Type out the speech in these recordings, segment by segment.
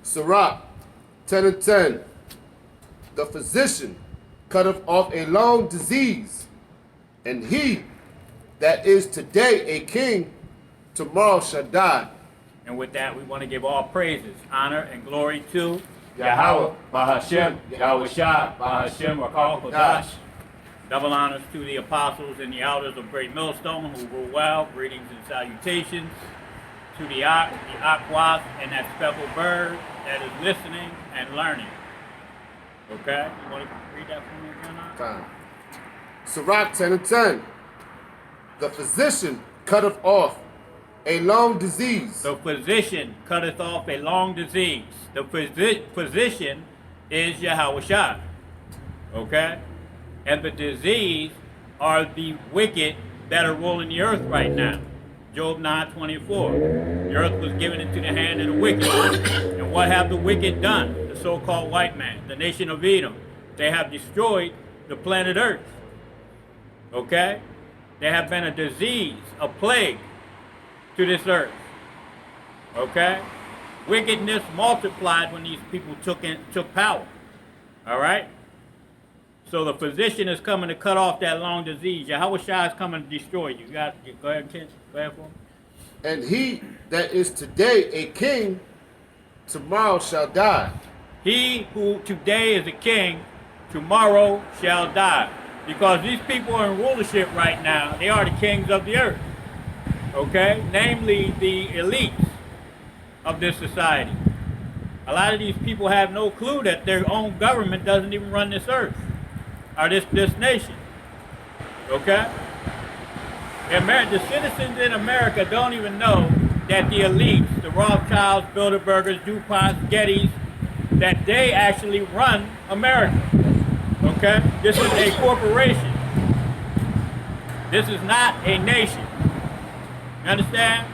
Sirach 10 and 10. The physician cutteth off a long disease, and he that is today a king, tomorrow shall die. And with that, we want to give all praises, honor, and glory to Yahweh, Bahashem, Yahweh Shah, Bahashem, Rakal Kodash. Double honors to the apostles and the elders of Great Millstone who rule well. Greetings and salutations to the Aquas and that speckled bird that is listening and learning. Okay? You want to read that for me again? Time. Sirach 10 and 10. The physician cutteth off a long disease. The physician cutteth off a long disease. The physician is Yahweh Shah. Okay? And the disease are the wicked that are ruling the earth right now. Job 9:24. The earth was given into the hand of the wicked. And what have the wicked done? The so-called white man, the nation of Edom. They have destroyed the planet Earth. Okay? There have been a disease, a plague to this earth. Okay? Wickedness multiplied when these people took power. All right? So the physician is coming to cut off that long disease. Yahweh Shah is coming to destroy you. Go ahead, Ken. Go ahead for him. And he that is today a king, tomorrow shall die. He who today is a king, tomorrow shall die. Because these people are in rulership right now. They are the kings of the earth. Okay? Namely, the elites of this society. A lot of these people have no clue that their own government doesn't even run this earth. Or this nation. Okay? The citizens in America don't even know that the elites, the Rothschilds, Bilderbergers, DuPonts, Gettys, that they actually run America. Okay? This is a corporation. This is not a nation. You understand?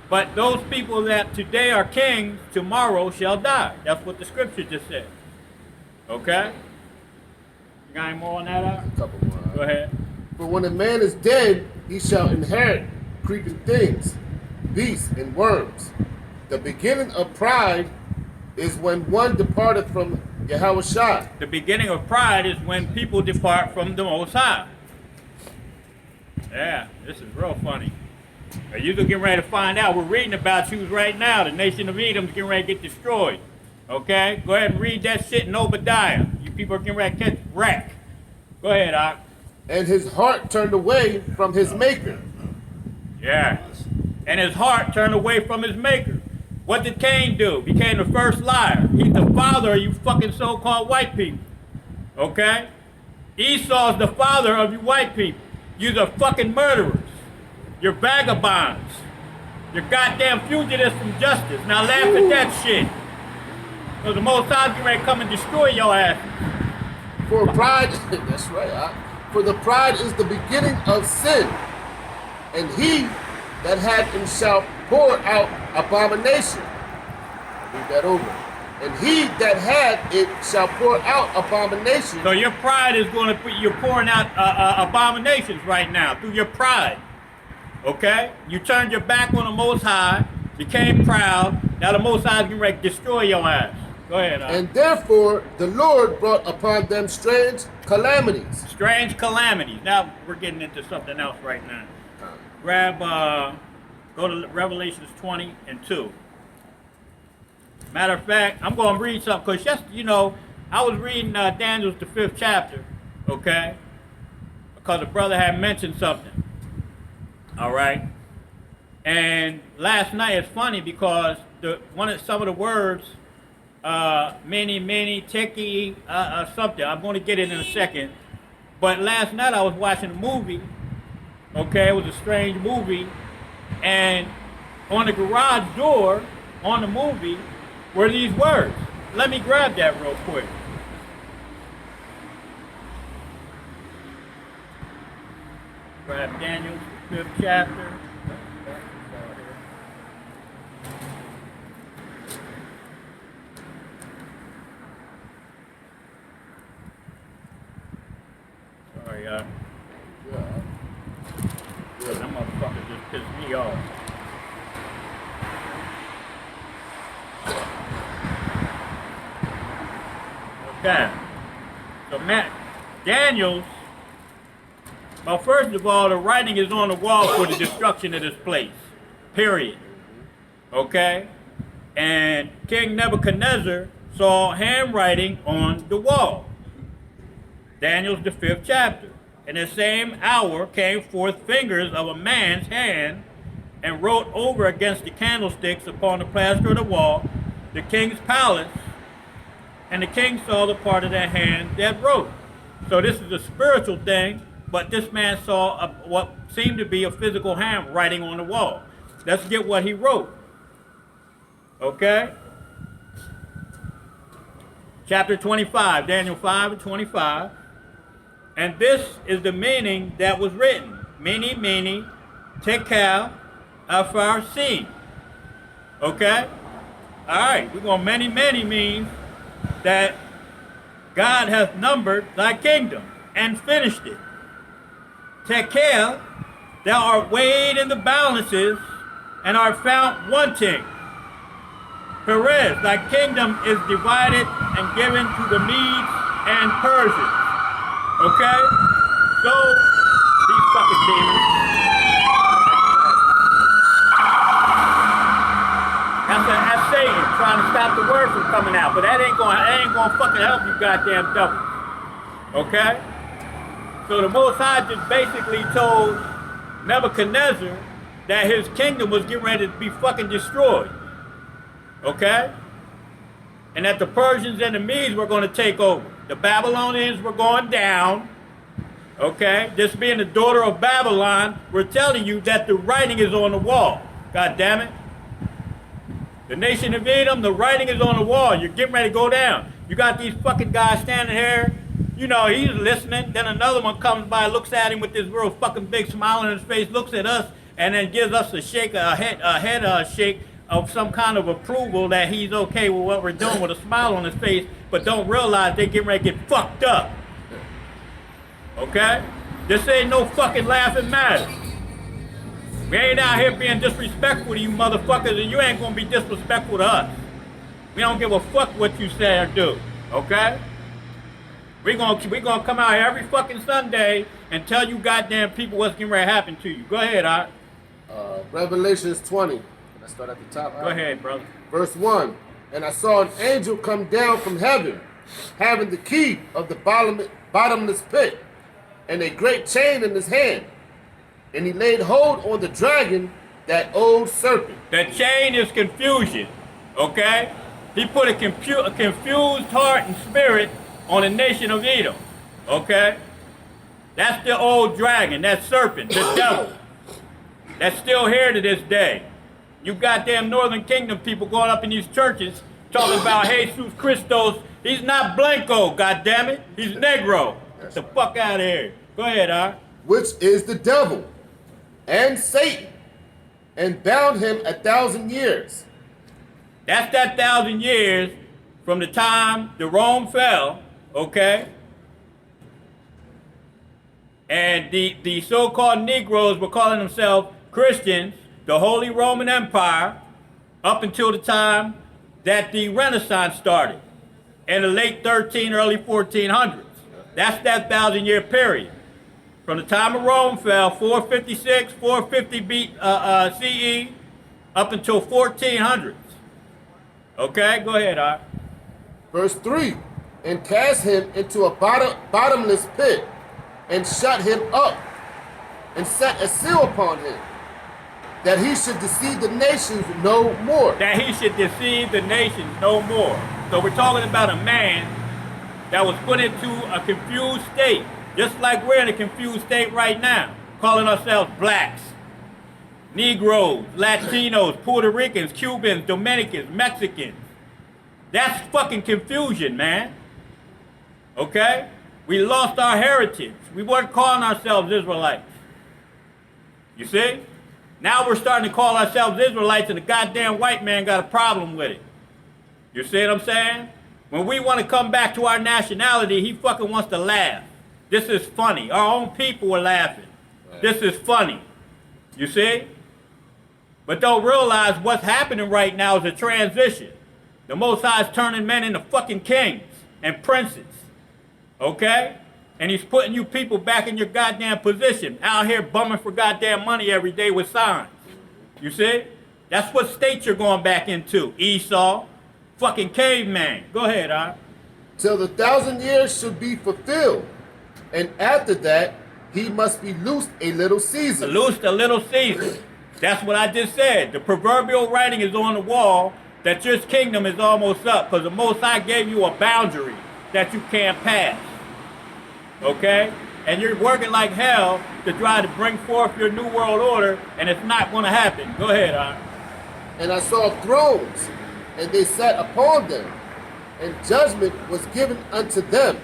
But those people that today are kings, tomorrow shall die. That's what the scripture just said. Okay? You got any more on that? A couple more. Go ahead. For when a man is dead, he shall inherit creeping things, beasts, and worms. The beginning of pride is when one departeth from Yahweh Shah. The beginning of pride is when people depart from the Most High. Yeah, this is real funny. You're getting ready to find out. We're reading about you right now. The nation of Edom's getting ready to get destroyed. Okay? Go ahead and read that shit in Obadiah. You people are getting ready to catch wreck. Go ahead, Ak. And his heart turned away from his maker. Yeah. And his heart turned away from his maker. What did Cain do? Became the first liar. He's the father of you fucking so-called white people. Okay? Esau's the father of you white people. You're fucking murderers. You're vagabonds. You're goddamn fugitives from justice. Now laugh at that shit. Because the Most High is ready to come and destroy your ass. For pride, that's right, for the pride is the beginning of sin, and he that had him shall pour out abomination. Read that over. And he that had it shall pour out abomination. So your pride is going to you're pouring out abominations right now through your pride. Okay? You turned your back on the Most High, became proud. Now the Most High is getting ready to destroy your ass. Go ahead. And therefore the Lord brought upon them strange calamities. Strange calamities. Now we're getting into something else right now. Grab, go to Revelations 20 and 2. Matter of fact, I'm going to read something because just, I was reading Daniel's the 5th chapter, okay? Because a brother had mentioned something. All right? And last night it's funny because some of the words, many, techie, something. I'm going to get it in a second. But last night I was watching a movie. Okay, it was a strange movie. And on the garage door, on the movie, were these words. Let me grab that real quick. Grab Daniel, 5th chapter. Sorry, that motherfucker just pissed me off. Okay. So Daniel's, well, first of all, the writing is on the wall for the destruction of this place. Period. Okay? And King Nebuchadnezzar saw handwriting on the wall. Daniel's the 5th chapter. In the same hour came forth fingers of a man's hand and wrote over against the candlesticks upon the plaster of the wall, the king's palace, and the king saw the part of that hand that wrote. So this is a spiritual thing, but this man saw what seemed to be a physical hand writing on the wall. Let's get what he wrote. Okay? Chapter 25, Daniel 5 and 25. And this is the meaning that was written. Mene, mene, tekel, upharsin. Okay? All right, we're going many means that God hath numbered thy kingdom and finished it. Tekel, thou art weighed in the balances and art found wanting. Perez, thy kingdom is divided and given to the Medes and Persians. Okay? So, these fucking demons. That's Satan trying to stop the word from coming out, but that ain't gonna fucking help you goddamn devil. Okay? So the Most High just basically told Nebuchadnezzar that his kingdom was getting ready to be fucking destroyed. Okay? And that the Persians and the Medes were going to take over. The Babylonians were going down. Okay? This being the daughter of Babylon, we're telling you that the writing is on the wall. God damn it. The nation of Edom, the writing is on the wall. You're getting ready to go down. You got these fucking guys standing here. You know, he's listening. Then another one comes by, looks at him with this real fucking big smile on his face, looks at us, and then gives us a shake, a head shake of some kind of approval that he's okay with what we're doing with a smile on his face, but don't realize they getting ready to get fucked up. Okay? This ain't no fucking laughing matter. We ain't out here being disrespectful to you motherfuckers, and you ain't gonna be disrespectful to us. We don't give a fuck what you say or do. Okay? We gonna come out here every fucking Sunday and tell you goddamn people what's getting ready to happen to you. Go ahead, Art. Revelations 20. Can I start at the top? Go ahead, brother. Verse 1. And I saw an angel come down from heaven, having the key of the bottomless pit, and a great chain in his hand. And he laid hold on the dragon, that old serpent. The chain is confusion, okay? He put a confused heart and spirit on the nation of Edom, okay? That's the old dragon, that serpent, the devil. That's still here to this day. You goddamn Northern Kingdom people going up in these churches talking about Jesus Christos. He's not Blanco, goddammit. He's Negro. Get the fuck out of here. Go ahead, Art. Which is the devil and Satan, and bound him 1,000 years. That's that 1,000 years from the time the Rome fell, okay? And the so-called Negroes were calling themselves Christians, the Holy Roman Empire, up until the time that the Renaissance started in the late 13, early 1400s. That's that 1,000-year period. From the time of Rome fell, 456, 450 CE, up until 1400s. Okay, go ahead, Art. Verse 3. And cast him into a bottomless pit, and shut him up, and set a seal upon him, that he should deceive the nations no more. That he should deceive the nations no more. So we're talking about a man that was put into a confused state, just like we're in a confused state right now, calling ourselves blacks, Negroes, Latinos, Puerto Ricans, Cubans, Dominicans, Mexicans. That's fucking confusion, man. Okay? We lost our heritage. We weren't calling ourselves Israelites. You see? Now we're starting to call ourselves Israelites, and the goddamn white man got a problem with it. You see what I'm saying? When we want to come back to our nationality, he fucking wants to laugh. This is funny. Our own people are laughing. Right. This is funny. You see? But don't realize what's happening right now is a transition. The Most High is turning men into fucking kings. and princes. Okay? And he's putting you people back in your goddamn position, out here bumming for goddamn money every day with signs. You see? That's what state you're going back into, Esau. Fucking caveman. Go ahead, Till the 1,000 years should be fulfilled. And after that, he must be loosed a little season. Loosed a little season. That's what I just said. The proverbial writing is on the wall that your kingdom is almost up because the Most High gave you a boundary that you can't pass. Okay? And you're working like hell to try to bring forth your new world order, and it's not going to happen. Go ahead, And I saw thrones, and they sat upon them, and judgment was given unto them.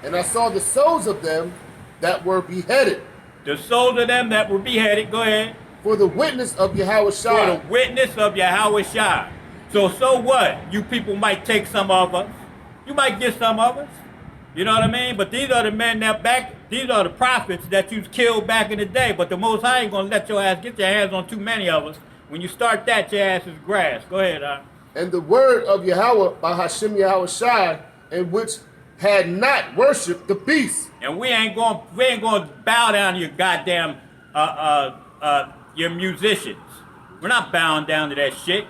And I saw the souls of them that were beheaded. The souls of them that were beheaded, go ahead. For the witness of Yahweh For Shai. the witness of Yahweh Shai. So what? You people might take some of us. You might get some of us. You know what I mean? But these are the men these are the prophets that you killed back in the day. But the Most High ain't going to let your ass get your hands on too many of us. When you start that, your ass is grass. Go ahead, And the word of Yahweh by Hashem Yahweh Shai, in which had not worshipped the beast. And we ain't going to bow down to your goddamn your musicians. We're not bowing down to that shit.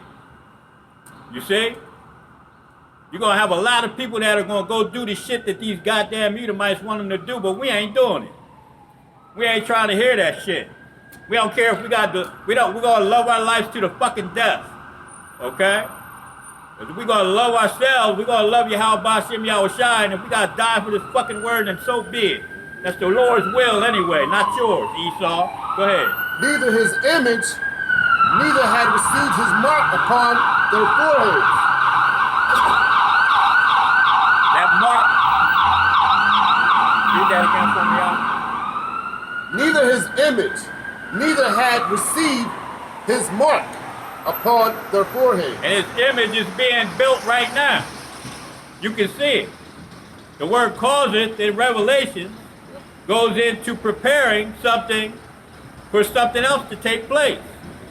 You see? You're going to have a lot of people that are going to go do the shit that these goddamn Edomites want them to do, but we ain't doing it. We ain't trying to hear that shit. We don't care if we're going to love our lives to the fucking death. Okay? If we're going to love ourselves, we're going to love Yahweh Ba'ashem Yahweh Shai, and if we got to die for this fucking word, then so be it. That's the Lord's will anyway, not yours, Esau. Go ahead. Neither his image, neither had received his mark upon their foreheads. That mark. Read that again for me, y'all. Neither his image, neither had received his mark upon their foreheads. And his image is being built right now. You can see it. The word calls it in Revelation, goes into preparing something for something else to take place.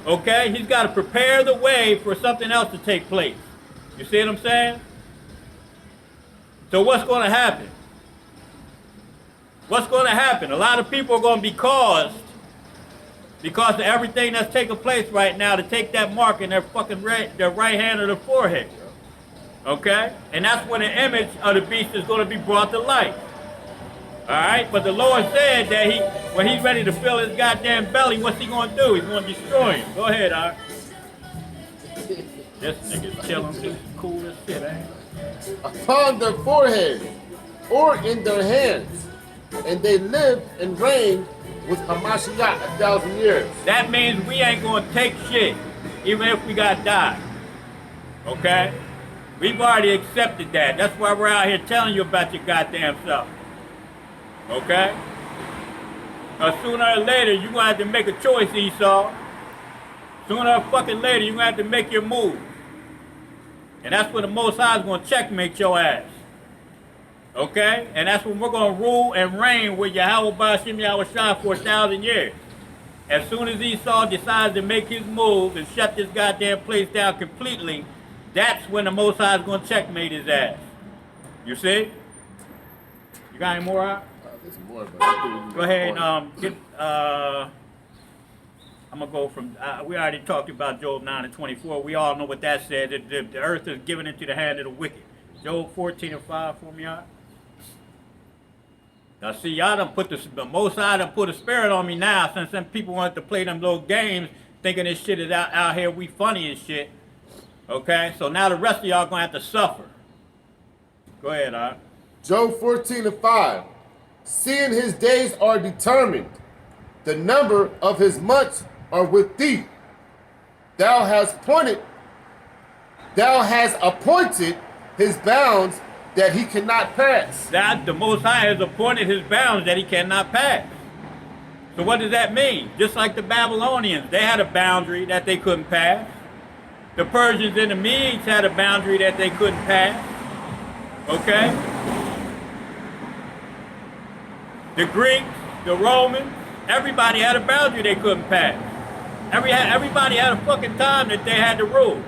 Okay? He's got to prepare the way for something else to take place. You see what I'm saying? So what's going to happen? What's going to happen? A lot of people are going to be caused because of everything that's taking place right now to take that mark in their fucking their right hand or their forehead. Okay? And that's when the image of the beast is going to be brought to life. Alright? But the Lord said that when he's ready to fill his goddamn belly, what's he going to do? He's going to destroy him. Go ahead, alright? This nigga's chilling. This is cool as shit, ain't it? Upon their forehead or in their hands. And they lived and reigned with Hamashiach 1,000 years. That means we ain't going to take shit, even if we got to die. Okay? We've already accepted that. That's why we're out here telling you about your goddamn self. Okay? Sooner or later, you're going to have to make a choice, Esau. Sooner or fucking later, you're going to have to make your move. And that's when the Most High is going to checkmate your ass. Okay? And that's when we're going to rule and reign with Yahweh Ba'ashem Yahweh Shai for 1,000 years. As soon as Esau decides to make his move and shut this goddamn place down completely, that's when the Most High is going to checkmate his ass. You see? You got any more out? There's more, but Go ahead and I'm going to go from, we already talked about Job 9 and 24. We all know what that said. The earth is given into the hand of the wicked. Job 14 and 5 for me, y'all. Now, see, y'all done put the Most High done put a spirit on me now since some people wanted to play them little games thinking this shit is out here, we funny and shit. Okay? So now the rest of y'all going to have to suffer. Go ahead, all right. Job 14 and 5. Seeing his days are determined, the number of his months are with thee. Thou hast appointed his bounds that he cannot pass. That the Most High has appointed his bounds that he cannot pass. So what does that mean? Just like the Babylonians, they had a boundary that they couldn't pass. The Persians and the Medes had a boundary that they couldn't pass. Okay? The Greeks, the Romans, everybody had a boundary they couldn't pass. Everybody had a fucking time that they had to rule.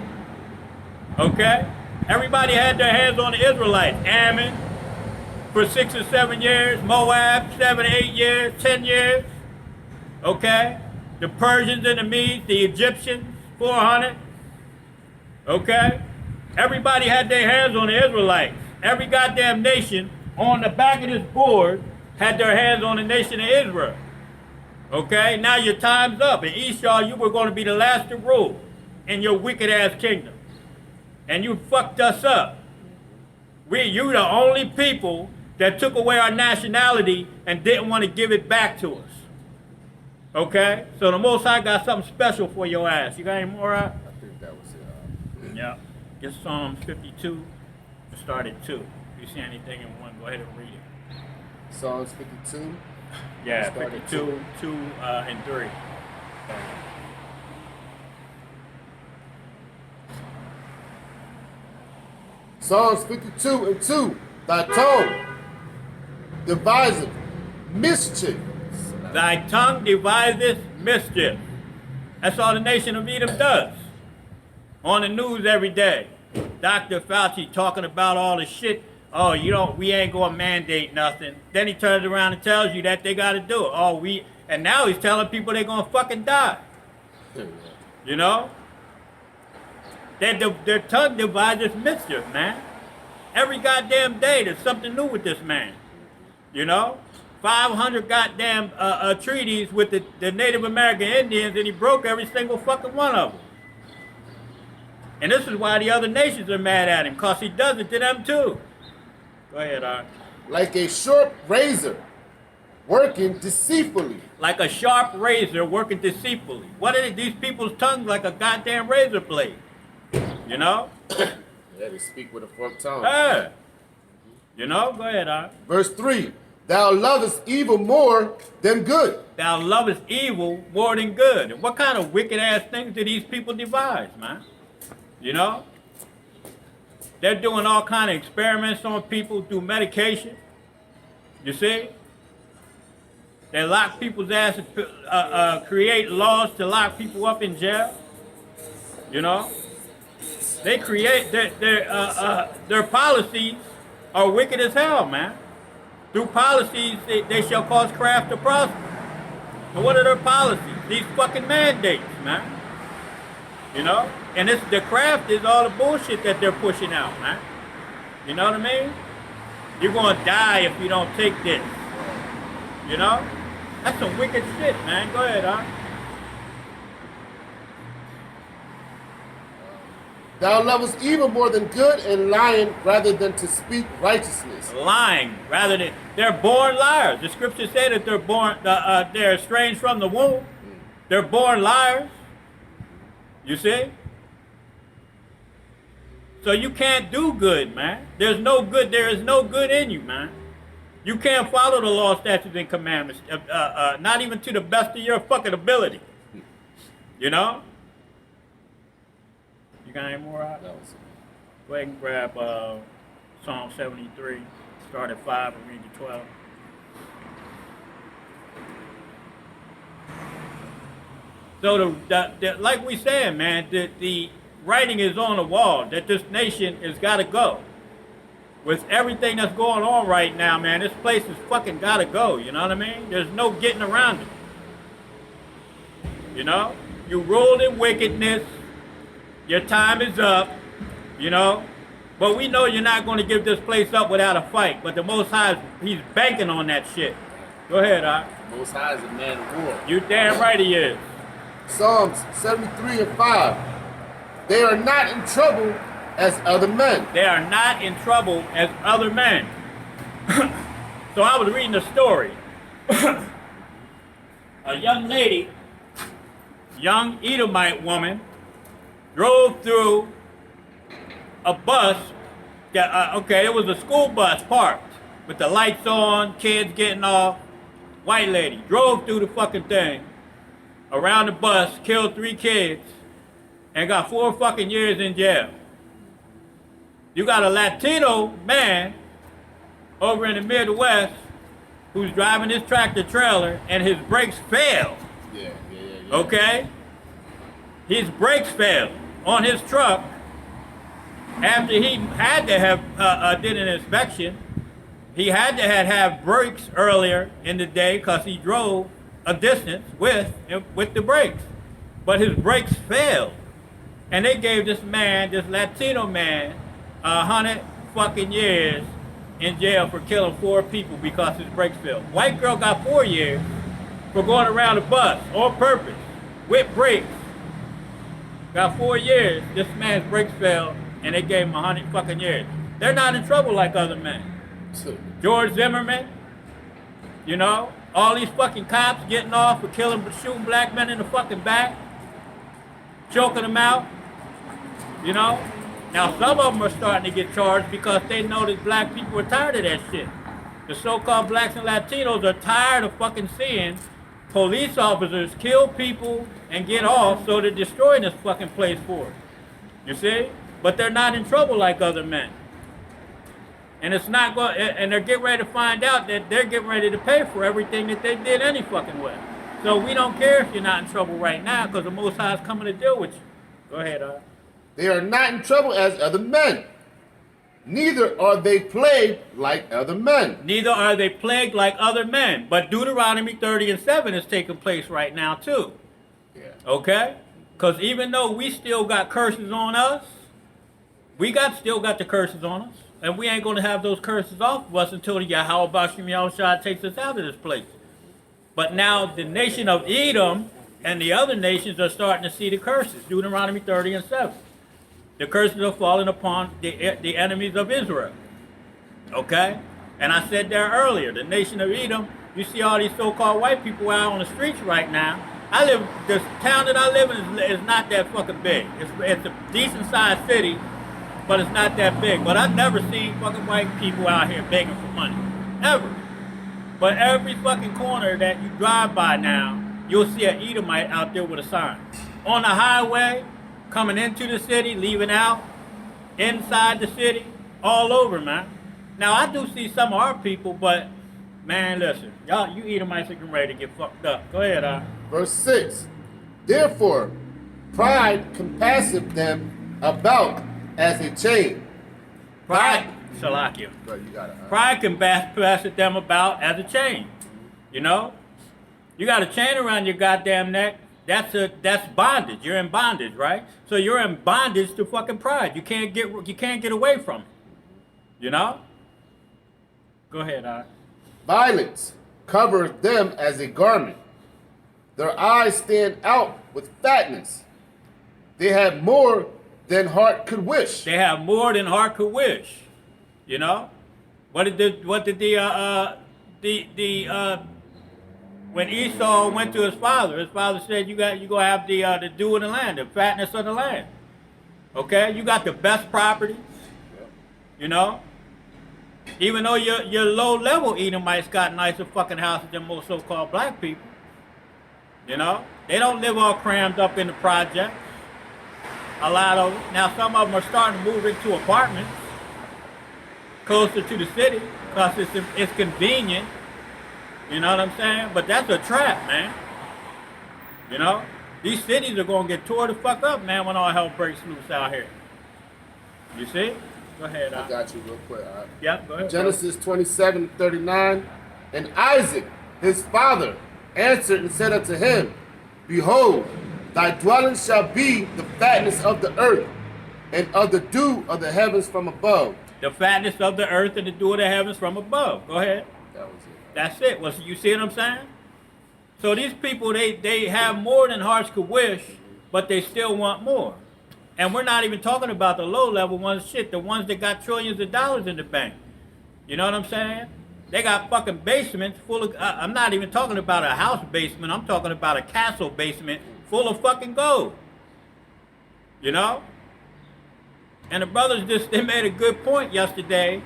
Okay? Everybody had their hands on the Israelites. Ammon for 6 or 7 years. Moab, 7 or 8 years, 10 years. Okay? The Persians and the Medes, the Egyptians, 400. Okay? Everybody had their hands on the Israelites. Every goddamn nation on the back of this board had their hands on the nation of Israel. Okay? Now your time's up. And Esau, you were going to be the last to rule in your wicked ass kingdom. And you fucked us up. You the only people that took away our nationality and didn't want to give it back to us. Okay? So the Most High got something special for your ass. You got any more? I think that was it. Yeah. Get Psalms 52. Start at 2. If you see anything in 1, go ahead and read it. Psalms 52. Yeah, Start at 52, 2, and 3. Psalms 52 and 2. Thy tongue deviseth mischief. Thy tongue deviseth mischief. That's all the nation of Edom does. On the news every day. Dr. Fauci talking about all the shit. Oh, we ain't gonna mandate nothing. Then he turns around and tells you that they gotta do it. And now he's telling people they're gonna fucking die. You know? Their tongue devises mischief, man. Every goddamn day there's something new with this man. You know? 500 goddamn treaties with the Native American Indians, and he broke every single fucking one of them. And this is why the other nations are mad at him, because he does it to them too. Go ahead, Art. Like a sharp razor, working deceitfully. Like a sharp razor working deceitfully. What are these people's tongues like a goddamn razor blade? You know? Yeah, they speak with a forked tongue. Hey. You know? Go ahead, Art. Verse 3. Thou lovest evil more than good. Thou lovest evil more than good. And what kind of wicked ass things do these people devise, man? You know? They're doing all kind of experiments on people through medication. You see? They lock people's asses, create laws to lock people up in jail. You know? They create, their policies are wicked as hell, man. Through policies, they shall cause craft to prosper. And what are their policies? These fucking mandates, man. You know? And the craft is all the bullshit that they're pushing out, man. You know what I mean? You're gonna die if you don't take this. You know? That's some wicked shit, man. Go ahead, huh? Thou lovest evil more than good, and lying rather than to speak righteousness. Lying rather than they're born liars. The scriptures say that they're estranged from the womb. They're born liars. You see? So you can't do good, man. There is no good in you, man. You can't follow the law, statutes, and commandments, not even to the best of your fucking ability. You know? You got any more out? Go ahead and grab Psalm 73, start at 5 and read to 12. So like we said, man, the writing is on the wall that this nation has got to go. With everything that's going on right now, man, this place has fucking got to go. You know what I mean? There's no getting around it. You know? You ruled in wickedness. Your time is up. You know? But we know you're not going to give this place up without a fight. But the Most High, he's banking on that shit. Go ahead, The Most High is a man of war. You damn right he is. Psalms 73 and 5. They are not in trouble as other men. They are not in trouble as other men. So I was reading a story. A young lady, young Edomite woman, drove through a bus. It was a school bus parked with the lights on, kids getting off. White lady drove through the fucking thing, around the bus, killed 3 kids, and got 4 fucking years in jail. You got a Latino man over in the Midwest who's driving his tractor trailer and his brakes failed. Yeah. Okay? His brakes failed on his truck, after he had to have did an inspection, he had to have brakes earlier in the day because he drove a distance with the brakes, but his brakes failed, and they gave this man, this Latino man, 100 fucking years in jail for killing 4 people because his brakes failed. White girl got 4 years for going around the bus on purpose with brakes. Got 4 years. This man's brakes failed, and they gave him 100 fucking years. They're not in trouble like other men. George Zimmerman, you know, all these fucking cops getting off for shooting black men in the fucking back, choking them out, you know. Now some of them are starting to get charged because they know that black people are tired of that shit. The so-called blacks and Latinos are tired of fucking seeing police officers kill people and get off, so they're destroying this fucking place for it. You see? But they're not in trouble like other men. And it's not going, and they're getting ready to find out that they're getting ready to pay for everything that they did any fucking way. So we don't care if you're not in trouble right now because the Most High is coming to deal with you. Go ahead, They are not in trouble as other men. Neither are they plagued like other men. Neither are they plagued like other men. But Deuteronomy 30:7 is taking place right now too. Yeah. Okay? Because even though we still got curses on us, still got the curses on us. And we ain't going to have those curses off of us until the Yahweh Bashim Yahushua takes us out of this place. But now the nation of Edom and the other nations are starting to see the curses. Deuteronomy 30:7. The curses are falling upon the enemies of Israel. Okay? And I said there earlier, the nation of Edom, you see all these so-called white people out on the streets right now. The town that I live in is not that fucking big. It's a decent sized city, but it's not that big. But I've never seen fucking white people out here begging for money. Ever. But every fucking corner that you drive by now, you'll see an Edomite out there with a sign. On the highway, coming into the city, leaving out, inside the city, all over, man. Now, I do see some of our people, but, man, listen. Y'all, you Edomites are getting ready to get fucked up. Go ahead, Verse 6. Therefore, pride compasseth them about as a chain. Pride, Salakia. Bro, you got it. Pride compasseth them about as a chain. You know? You got a chain around your goddamn neck. That's bondage. You're in bondage, right? So you're in bondage to fucking pride. You can't get away from it. You know? Go ahead, Violence covereth them as a garment. Their eyes stand out with fatness. They have more than heart could wish. They have more than heart could wish. You know? When Esau went to his father said, you gonna have the dew of the land, the fatness of the land. Okay? You got the best properties. You know? Even though your low-level Edomites got nicer fucking houses than most so-called black people. You know? They don't live all crammed up in the projects. A lot of them. Now, some of them are starting to move into apartments closer to the city because it's convenient. You know what I'm saying? But that's a trap, man. You know? These cities are going to get tore the fuck up, man, when all hell breaks loose out here. You see? Go ahead, I got you real quick. All right. Yep, go ahead. Genesis 27:39. And Isaac, his father, answered and said unto him, Behold, thy dwelling shall be the fatness of the earth, and of the dew of the heavens from above. The fatness of the earth and the dew of the heavens from above. Go ahead. That was it. That's it. Well, you see what I'm saying? So these people, they have more than hearts could wish, but they still want more. And we're not even talking about the low-level ones, shit, the ones that got trillions of dollars in the bank. You know what I'm saying? They got fucking basements full of, I'm not even talking about a house basement, I'm talking about a castle basement full of fucking gold. You know? And the brothers they made a good point yesterday.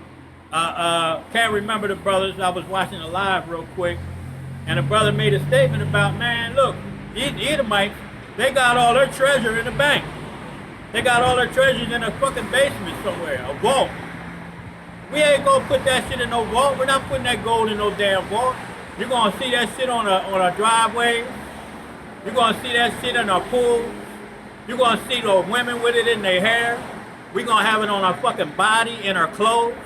Can't remember the brothers, I was watching a live real quick, and the brother made a statement about, man, look, these Edomites, they got all their treasure in the bank. They got all their treasures in a fucking basement somewhere, a vault. We ain't gonna put that shit in no vault. We're not putting that gold in no damn vault. You're gonna see that shit on a driveway. You're gonna see that shit in our pool. You're gonna see the women with it in their hair. We're gonna have it on our fucking body, in our clothes.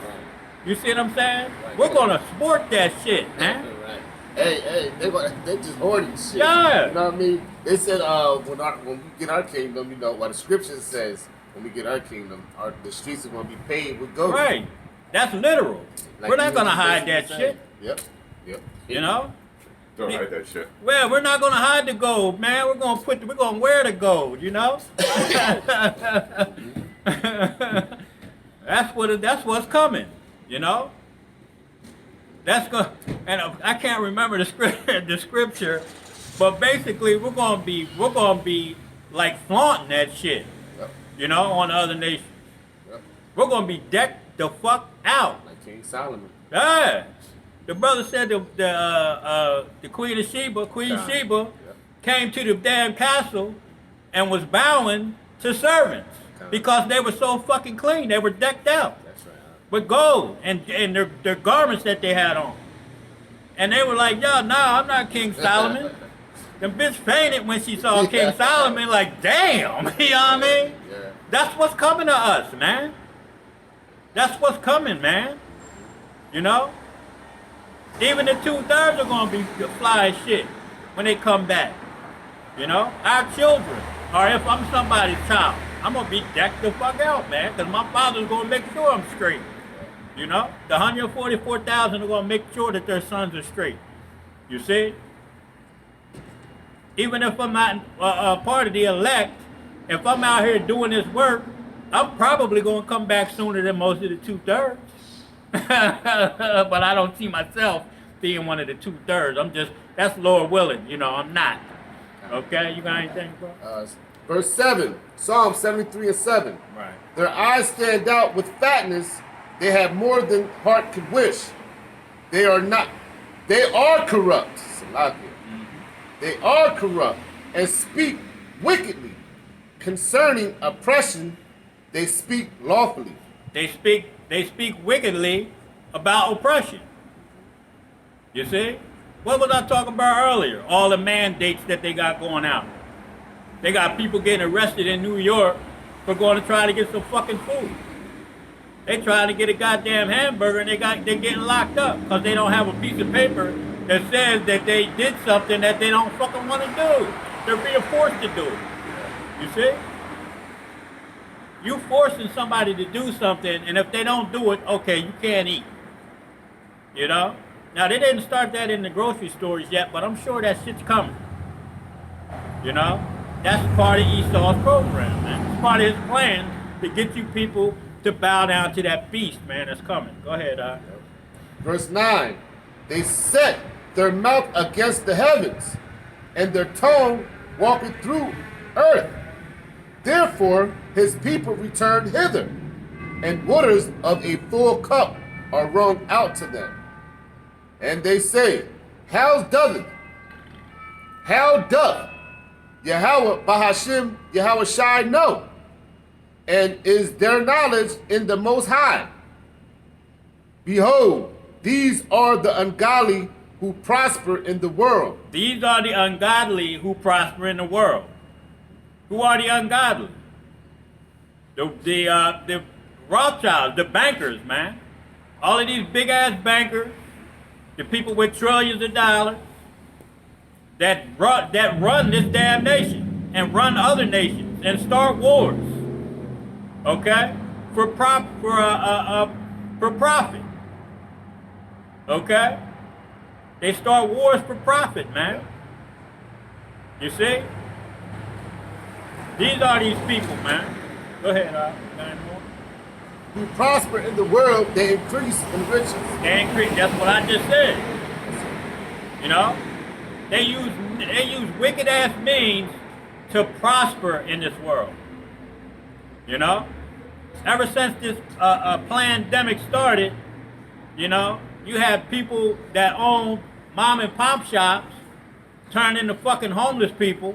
You see what I'm saying? Right. We're gonna sport that shit, man. Right. Hey, they just hoarding shit. Yeah. You know what I mean? They said when we get our kingdom, you know what the scripture says. When we get our kingdom, the streets are gonna be paved with gold. Right. That's literal. Like We're not you gonna was hide that basically shit. saying. Yep. You know? Don't hide that shit. Well, we're not gonna hide the gold, man. We're gonna wear the gold, you know? That's what's coming, you know? And I can't remember the scripture, but basically we're gonna be like flaunting that shit, Yep. you know, on the other nations. Yep. We're gonna be decked the fuck out. Like King Solomon. Yeah. The brother said the Queen of Sheba, Yep. came to the damn castle and was bowing to servants because they were so fucking clean. They were decked out That's right. with gold and their garments that they had on. And they were like, yo, no, I'm not King Solomon. The bitch fainted when she saw King Solomon, like, damn, you know what I mean? Yeah. That's what's coming to us, man. That's what's coming, man. You know? Even the 2/3 are gonna be fly as shit when they come back. You know? Our children, or if I'm somebody's child, I'm gonna be decked the fuck out, man, because my father's gonna make sure I'm straight. You know? The 144,000 are gonna make sure that their sons are straight. You see? Even if I'm not a part of the elect, if I'm out here doing this work, I'm probably gonna come back sooner than most of the 2/3. But I don't see myself being one of the 2/3. That's Lord willing, you know, I'm not. Okay, you got anything, bro? Verse 7, Psalm 73:7. Right. Their eyes stand out with fatness. They have more than heart could wish. They are corrupt. Salakia. They are corrupt and speak wickedly. Concerning oppression, they speak lawfully. They speak wickedly about oppression. You see? What was I talking about earlier? All the mandates that they got going out. They got people getting arrested in New York for going to try to get some fucking food. They trying to get a goddamn hamburger and they're getting locked up because they don't have a piece of paper that says that they did something that they don't fucking want to do. They're being forced to do it. You see? You forcing somebody to do something, and if they don't do it, okay, you can't eat. You know? Now, they didn't start that in the grocery stores yet, but I'm sure that shit's coming. You know? That's part of Esau's program, man. It's part of his plan to get you people to bow down to that beast, man, that's coming. Go ahead, Verse 9, they set their mouth against the heavens, and their tongue walketh through earth. Therefore his people return hither, and waters of a full cup are wrung out to them. And they say, How doth Yahweh Bahashim Yahweh Shai know? And is their knowledge in the Most High? Behold, these are the ungodly who prosper in the world. These are the ungodly who prosper in the world. Who are the ungodly? The Rothschilds, the bankers, man. All of these big ass bankers, the people with trillions of dollars that run this damn nation and run other nations and start wars. Okay? For profit. Okay? They start wars for profit, man. You see? These are these people, man. Go ahead, more. Who prosper in the world, they increase in riches. They increase. That's what I just said. You know, they use wicked ass means to prosper in this world. You know, ever since this pandemic started, you know, you have people that own mom and pop shops turn into fucking homeless people.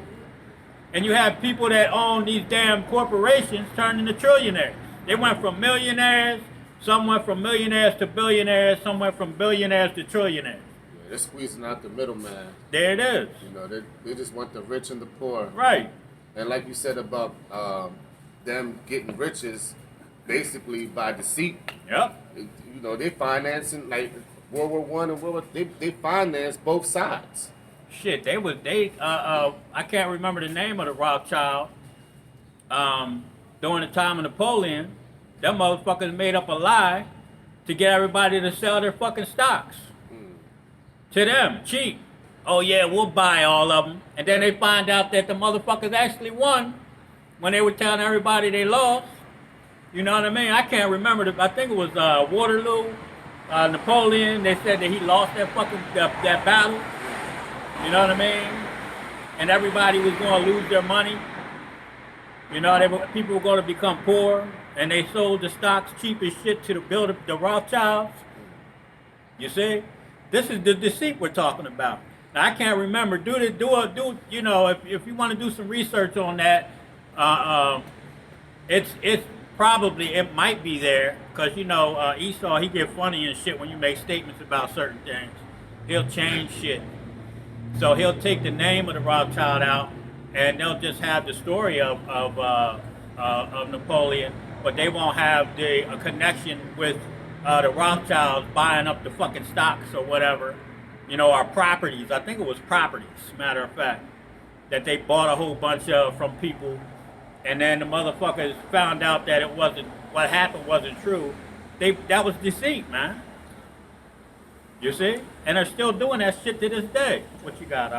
And you have people that own these damn corporations turn into trillionaires. They went from millionaires, some went from millionaires to billionaires, some went from billionaires to trillionaires. Yeah, they're squeezing out the middleman. There it is. You know, they just want the rich and the poor. Right. And like you said about them getting riches, basically by deceit. Yep. You know, they financing like World War One and World War. They finance both sides. Shit, I can't remember the name of the Rothschild. During the time of Napoleon, them motherfuckers made up a lie to get everybody to sell their fucking stocks. To them, cheap. Oh yeah, we'll buy all of them. And then they find out that the motherfuckers actually won when they were telling everybody they lost. You know what I mean? I can't remember. I think it was Waterloo, Napoleon. They said that he lost that fucking that battle. You know what I mean? And everybody was going to lose their money. You know, people were going to become poor, and they sold the stocks cheap as shit to the Rothschilds. You see, this is the deceit we're talking about. Now, I can't remember. You know, if you want to do some research on that, it's probably, it might be there, because you know Esau, he get funny and shit when you make statements about certain things. He'll change shit. So he'll take the name of the Rothschild out, and they'll just have the story of Napoleon, but they won't have a connection with the Rothschilds buying up the fucking stocks or whatever, you know, our properties. I think it was properties, matter of fact, that they bought a whole bunch of from people, and then the motherfuckers found out that it wasn't, what happened wasn't true. That was deceit, man. You see? And they're still doing that shit to this day. What you got,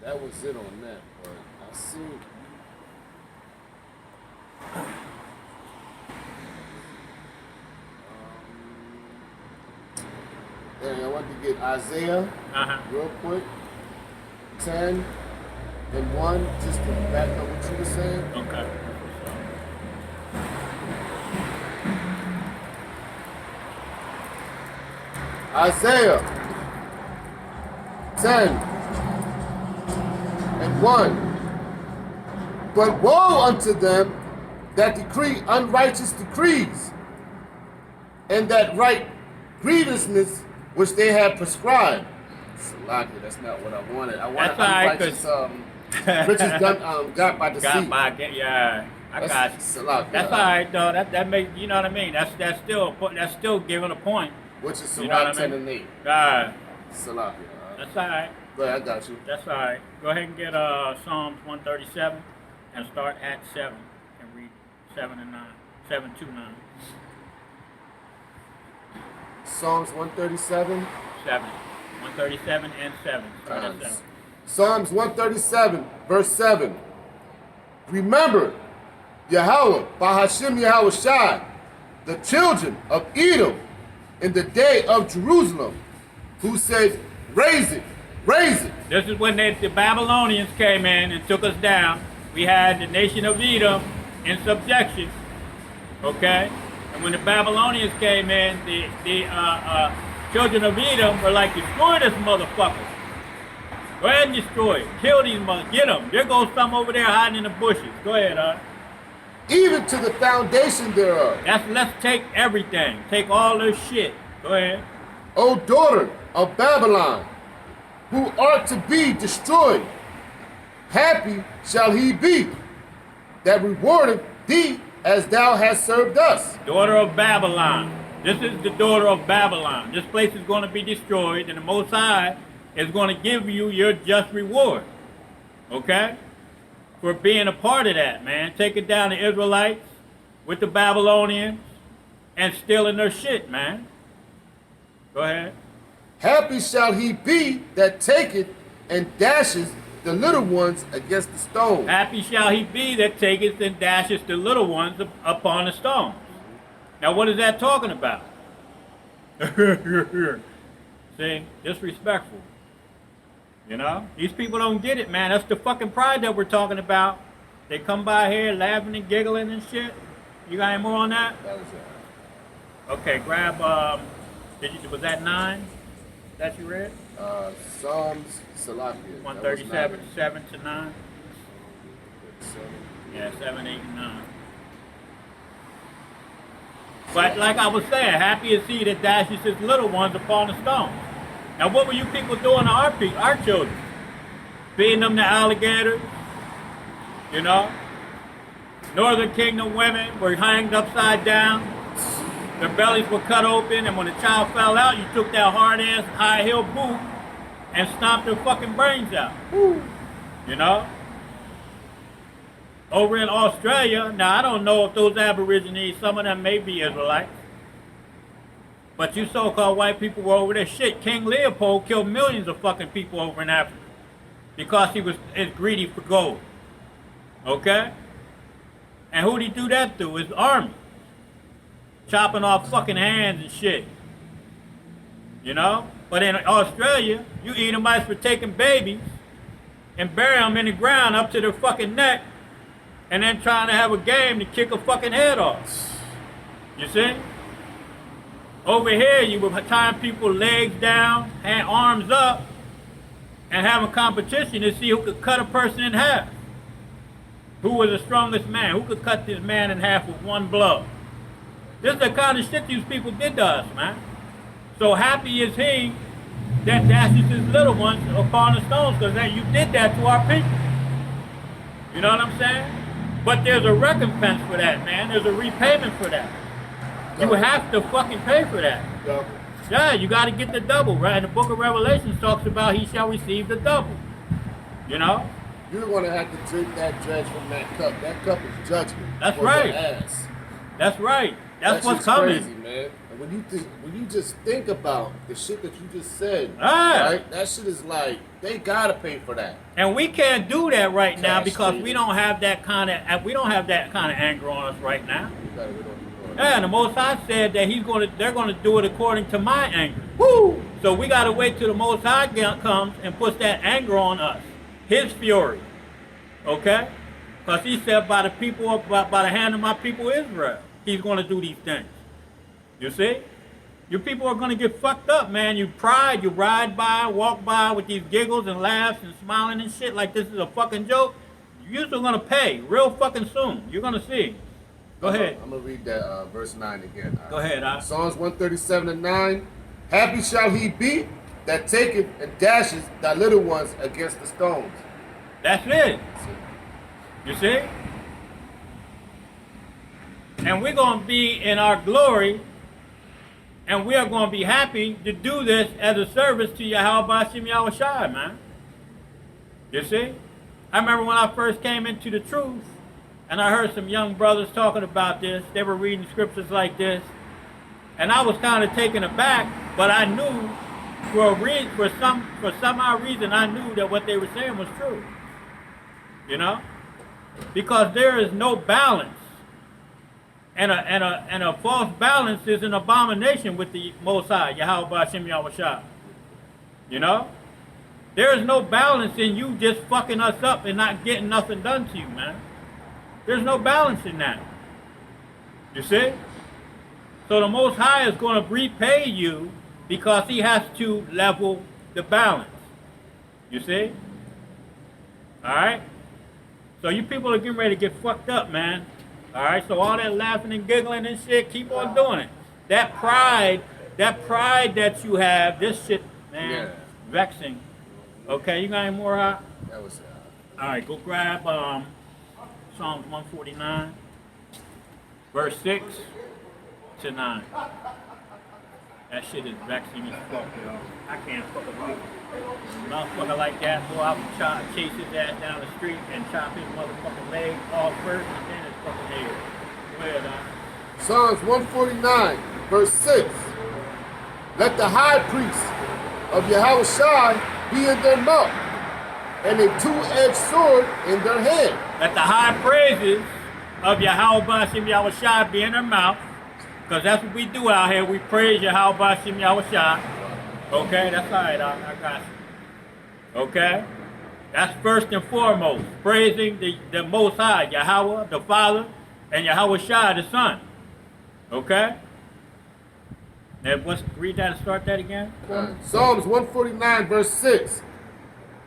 That was it on that, but I see. I want to get Isaiah real quick. 10 and 1, just to back up what you were saying. Okay. Isaiah 10 and 1. But woe unto them that decree unrighteous decrees, and that write grievousness which they have prescribed. Salaki, that's not what I wanted. I wanted unrighteous riches got by deceit. Yeah. I got you. Salaki, that's all right, though. That makes, you know what I mean. That's still giving a point. Which is you know Sirach 10 and 8. Salaki. That's all right. Go ahead, I got you. That's all right. Go ahead and get Psalms 137 and start at 7 and read 7 and 9. 7 to 9. Psalms 137. 7. 137 and 7. Start at 7. Psalms 137, verse 7. Remember Yahweh, Bahashim Yahweh Shai, the children of Edom, in the day of Jerusalem, who said, raise it, raise it. This is when the Babylonians came in and took us down. We had the nation of Edom in subjection, okay? And when the Babylonians came in, the children of Edom were like, destroy this motherfucker. Go ahead and destroy it. Kill these motherfuckers. Get them. There goes some over there hiding in the bushes. Go ahead, Even to the foundation thereof. Let's take everything. Take all this shit. Go ahead. O daughter of Babylon, who art to be destroyed, happy shall he be that rewardeth thee as thou hast served us. Daughter of Babylon. This is the daughter of Babylon. This place is going to be destroyed, and the Most High is going to give you your just reward. Okay? For being a part of that, man. Taking down the Israelites with the Babylonians and stealing their shit, man. Go ahead. Happy shall he be that taketh and dashes the little ones against the stone. Happy shall he be that taketh and dashes the little ones upon the stones. Now what is that talking about? See, disrespectful. You know? These people don't get it, man. That's the fucking pride that we're talking about. They come by here laughing and giggling and shit. You got any more on that? That was it. Okay, grab, was that 9 that you read? Psalms, Salakia. 137, 7 to 9? Yeah, 7, 8, and 9. But like I was saying, happy is he that dashes his little ones upon the stones. Now what were you people doing to our children? Feeding them to alligators, you know? Northern Kingdom women were hanged upside down. Their bellies were cut open, and when the child fell out, you took that hard-ass high-heel boot and stomped their fucking brains out. You know? Over in Australia, now I don't know if those Aborigines, some of them may be Israelites, but you so-called white people were over there. Shit, King Leopold killed millions of fucking people over in Africa because he was greedy for gold. Okay? And who'd he do that to? His army. Chopping off fucking hands and shit. You know? But in Australia, you Edomites for taking babies and bury them in the ground up to their fucking neck and then trying to have a game to kick a fucking head off. You see? Over here, you were tying people's legs down, and arms up, and having competition to see who could cut a person in half. Who was the strongest man? Who could cut this man in half with one blow? This is the kind of shit these people did to us, man. So happy is he that dashes his little ones upon the stones, because you did that to our people. You know what I'm saying? But there's a recompense for that, man. There's a repayment for that. You have to fucking pay for that. Double. Yeah, you got to get the double, right? The book of Revelation talks about he shall receive the double. You know? You're going to have to drink that dredge from that cup. That cup is judgment. That's for right. Your ass. That's right. That's what's shit's coming. Crazy, man. And when you just think about the shit that you just said, Ah. right? That shit is like they gotta pay for that. And we can't do that right now Cash because stated. we don't have that kind of anger on us right now. We don't do it. Yeah, and the Most High said that they're gonna do it according to my anger. Woo! So we gotta wait till the Most High comes and puts that anger on us, His fury. Okay? Because He said by the hand of my people Israel, He's gonna do these things. You see? You people are gonna get fucked up, man. You ride by, walk by with these giggles and laughs and smiling and shit like this is a fucking joke. You're still gonna pay real fucking soon. You're gonna see. Go ahead. I'm gonna read that verse 9 again. Go ahead, Psalms 137:9. Happy shall he be that taketh and dashes thy little ones against the stones. That's it. You see? And we're going to be in our glory, and we are going to be happy to do this as a service to Yahweh Bashim Yahushai, man. You see? I remember when I first came into the truth, and I heard some young brothers talking about this. They were reading scriptures like this, and I was kind of taken aback, but I knew for some odd reason, I knew that what they were saying was true. You know? Because there is no balance. And a false balance is an abomination with the Most High, Yahweh Bashim Yahushua. You know? There is no balance in you just fucking us up and not getting nothing done to you, man. There's no balance in that. You see? So the Most High is going to repay you because He has to level the balance. You see? Alright? So you people are getting ready to get fucked up, man. Alright, so all that laughing and giggling and shit, keep on doing it. That pride that you have, this shit, man, vexing. Okay, you got any more? That was Alright, go grab Psalms 149, verse 6 to 9. That shit is vexing as fuck, yo. I can't fucking believe it. Motherfucker like that, go out and chase his ass down the street and chop his motherfucking leg off first and then his fucking head. Go ahead, Psalms 149, verse 6. Let the high priest of Yahushua be in their mouth, and a two-edged sword in their hand. Let the high praises of Yahweh Bashim Yahushua be in their mouth, because that's what we do out here. We praise Yahweh Bashim Yahushua. Okay, that's all right, I got you. Okay? That's first and foremost, praising the Most High, Yahweh, the Father, and Yahushua, the Son. Okay? Now, let's read that and start that again. Psalms 149, verse 6.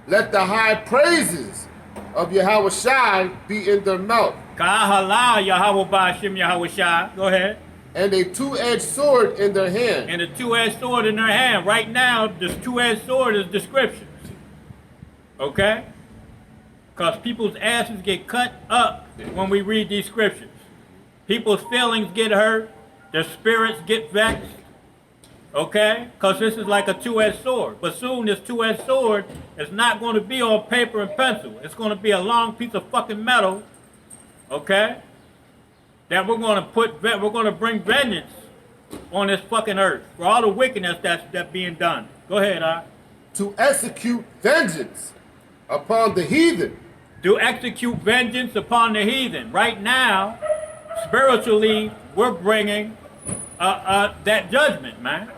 Let the high praises of Yahushua be in their mouth. Ka'ahalal Yahweh Bashim Yahushua. Go ahead. And a two-edged sword in their hand. And a two-edged sword in their hand. Right now, this two-edged sword is descriptions. Okay? Because people's asses get cut up when we read these scriptures. People's feelings get hurt. Their spirits get vexed. Okay? Because this is like a two-edged sword. But soon this two-edged sword is not going to be on paper and pencil. It's going to be a long piece of fucking metal. Okay? That we're going to bring vengeance on this fucking earth for all the wickedness that's being done. Go ahead, To execute vengeance upon the heathen. To execute vengeance upon the heathen. Right now, spiritually, we're bringing that judgment, man.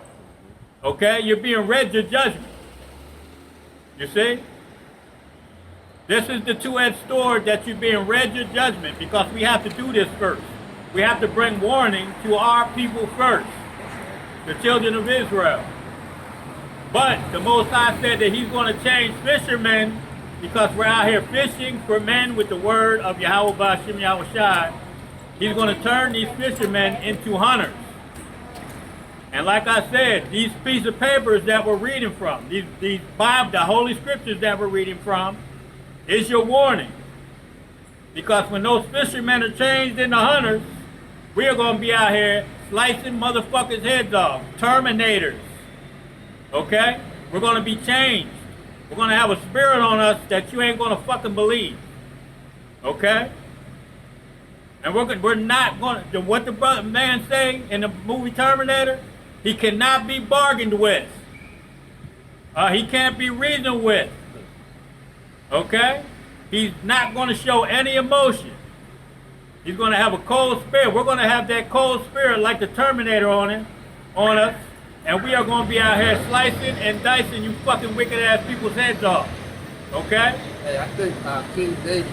Okay? You're being read your judgment. You see? This is the two-edged sword that you're being read your judgment, because we have to do this first. We have to bring warning to our people first, the children of Israel. But the Most High said that he's going to change fishermen, because we're out here fishing for men with the word of Yahweh Ba'ashem Yahweh Shai. He's going to turn these fishermen into hunters. And like I said, these pieces of papers that we're reading from, these Bible, the Holy Scriptures that we're reading from, is your warning. Because when those fishermen are changed into hunters, we are going to be out here slicing motherfuckers' heads off. Terminators. Okay? We're going to be changed. We're going to have a spirit on us that you ain't going to fucking believe. Okay? And we're not going to, what the man say in the movie Terminator? He cannot be bargained with. He can't be reasoned with. Okay? He's not going to show any emotion. He's going to have a cold spirit. We're going to have that cold spirit like the Terminator on us. And we are going to be out here slicing and dicing you fucking wicked ass people's heads off. Okay? Hey, I think King David,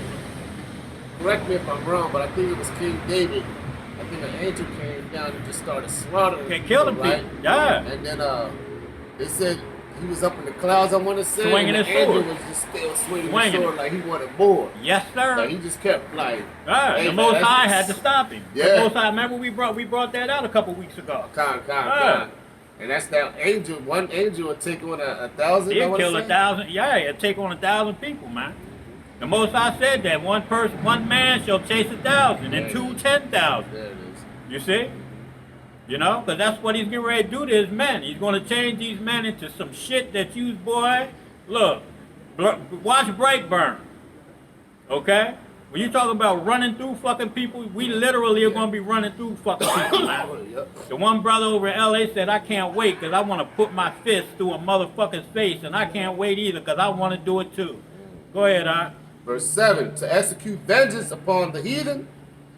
correct me if I'm wrong, but I think it was King David. I think an angel came down and just started slaughtering Okay, killing people, right? yeah. And then they said he was up in the clouds, I want to say. Swinging and his the angel sword. was just still swinging his sword like he wanted more. Yes, sir. Like he just kept like. Yeah, hey, the man, Most High had to stop him. Yeah. The Most High, remember we brought that out a couple weeks ago. Con. And that's that angel. One angel would take on 1,000. He'll kill 1,000. Yeah, he'll take on 1,000 people, man. The Most High said that one man shall chase 1,000, and two 10,000. There it is. You see? You know, because that's what he's getting ready to do to his men. He's going to change these men into some shit that you, boy, look, watch Brightburn. Okay? When you talk about running through fucking people, we literally are going to be running through fucking people, man. The one brother over in LA said, I can't wait because I want to put my fist through a motherfucker's face, and I can't wait either because I want to do it too. Go ahead, Verse 7, to execute vengeance upon the heathen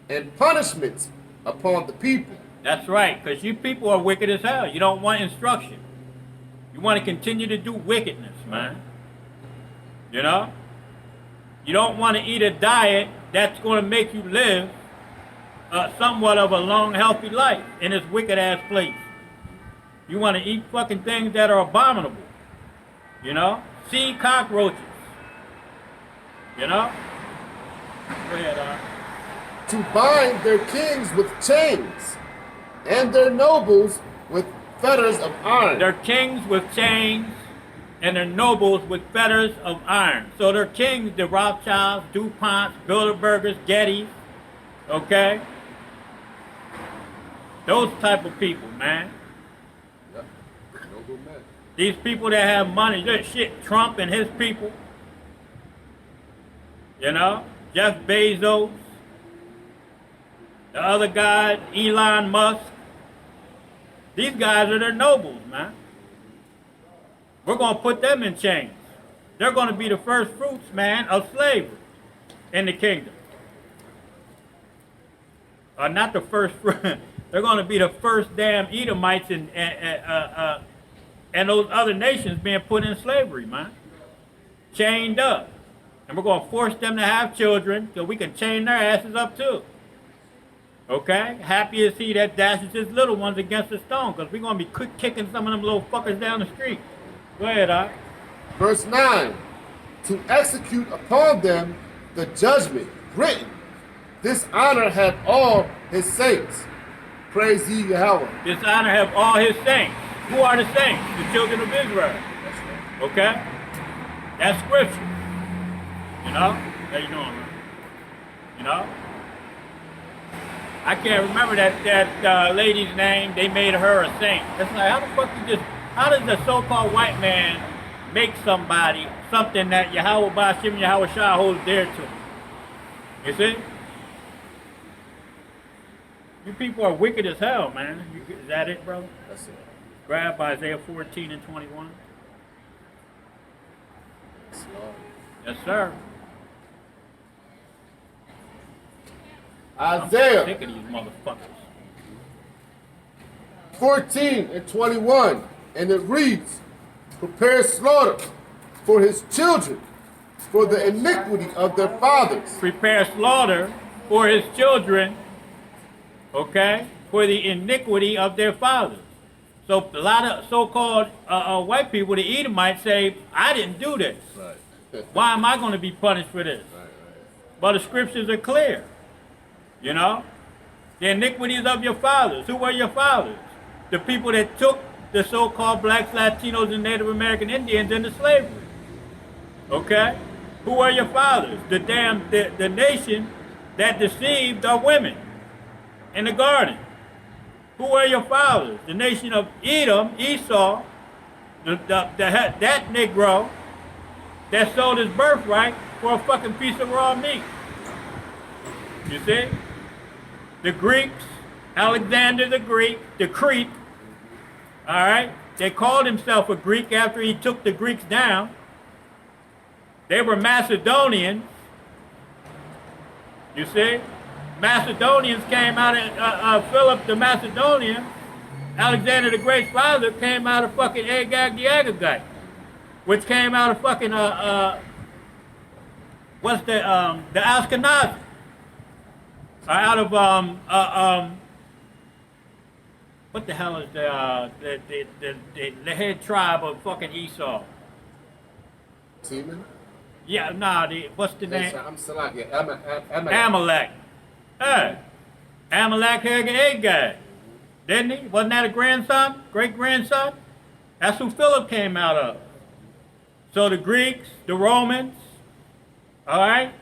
and punishments upon the people. That's right, because you people are wicked as hell. You don't want instruction. You want to continue to do wickedness, man. You know? You don't want to eat a diet that's going to make you live somewhat of a long, healthy life in this wicked-ass place. You want to eat fucking things that are abominable. You know? Sea cockroaches. You know? Go ahead, To bind their kings with chains and their nobles with fetters of iron. Their kings with chains and their nobles with fetters of iron. So their kings, the Rothschilds, DuPonts, Bilderbergers, Gettys, okay? Those type of people, man. Yep. Noble men. These people that have money, that shit, Trump and his people. You know? Jeff Bezos. The other guy, Elon Musk. These guys are their nobles, man. We're going to put them in chains. They're going to be the first fruits, man, of slavery in the kingdom. Not the first fruit. They're going to be the first damn Edomites and those other nations being put in slavery, man. Chained up. And we're going to force them to have children so we can chain their asses up too. Okay? Happy is he that dashes his little ones against a stone, because we're going to be kicking some of them little fuckers down the street. Go ahead, Verse 9, to execute upon them the judgment written. This honor have all his saints. Praise ye Yahweh. This honor have all his saints. Who are the saints? The children of Israel. Okay? That's scripture. You know? How you doing, man? You know? I can't remember that lady's name. They made her a saint. It's like, how the fuck you just, how does the so-called white man make somebody something that Yahweh Ba'ashim Yahweh Shah holds dear to him? You see? You people are wicked as hell, man. Is that it, brother? That's it. Grab Isaiah 14 and 21. Yes, Lord. Yes, sir. I'm Isaiah sick of these motherfuckers. 14 and 21, and it reads, prepare slaughter for his children, for the iniquity of their fathers. Prepare slaughter for his children, okay, for the iniquity of their fathers. So a lot of so-called white people, the Edomites, say, I didn't do this. Right. Why am I going to be punished for this? Right. But the scriptures are clear. You know? The iniquities of your fathers. Who were your fathers? The people that took the so-called blacks, Latinos, and Native American Indians into slavery. Okay? Who were your fathers? The nation that deceived our women in the garden. Who were your fathers? The nation of Edom, Esau, that Negro that sold his birthright for a fucking piece of raw meat. You see? The Greeks, Alexander the Greek, the Crete, all right? They called himself a Greek after he took the Greeks down. They were Macedonians. You see? Macedonians came out of Philip the Macedonian. Alexander the Great's father came out of fucking Agag the Agagite, which came out of fucking what's the Ashkenazi, out of what the hell is the head tribe of fucking Esau? Teman? Yeah, nah. What's the name? I'm Salak. Amalek. Hey, Amalek had Agag, didn't he? Wasn't that a grandson? Great grandson? That's who Philip came out of. So the Greeks, the Romans, all right?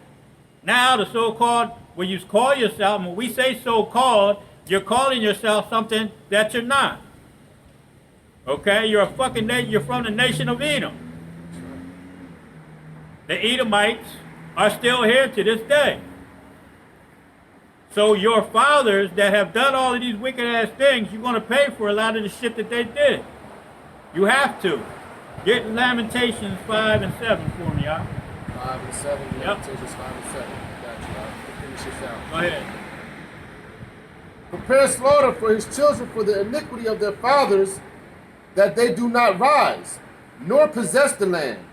Now the so-called, when you call yourself, when we say so-called, you're calling yourself something that you're not. Okay? You're a fucking you're from the nation of Edom. The Edomites are still here to this day. So your fathers that have done all of these wicked ass things, you're going to pay for a lot of the shit that they did. You have to. Get Lamentations 5 and 7 for me, y'all. 5 and 7, Yep. Lamentations 5 and 7. Got you, y'all. Finish this out. Go ahead. Prepare slaughter for his children for the iniquity of their fathers, that they do not rise, nor possess the land,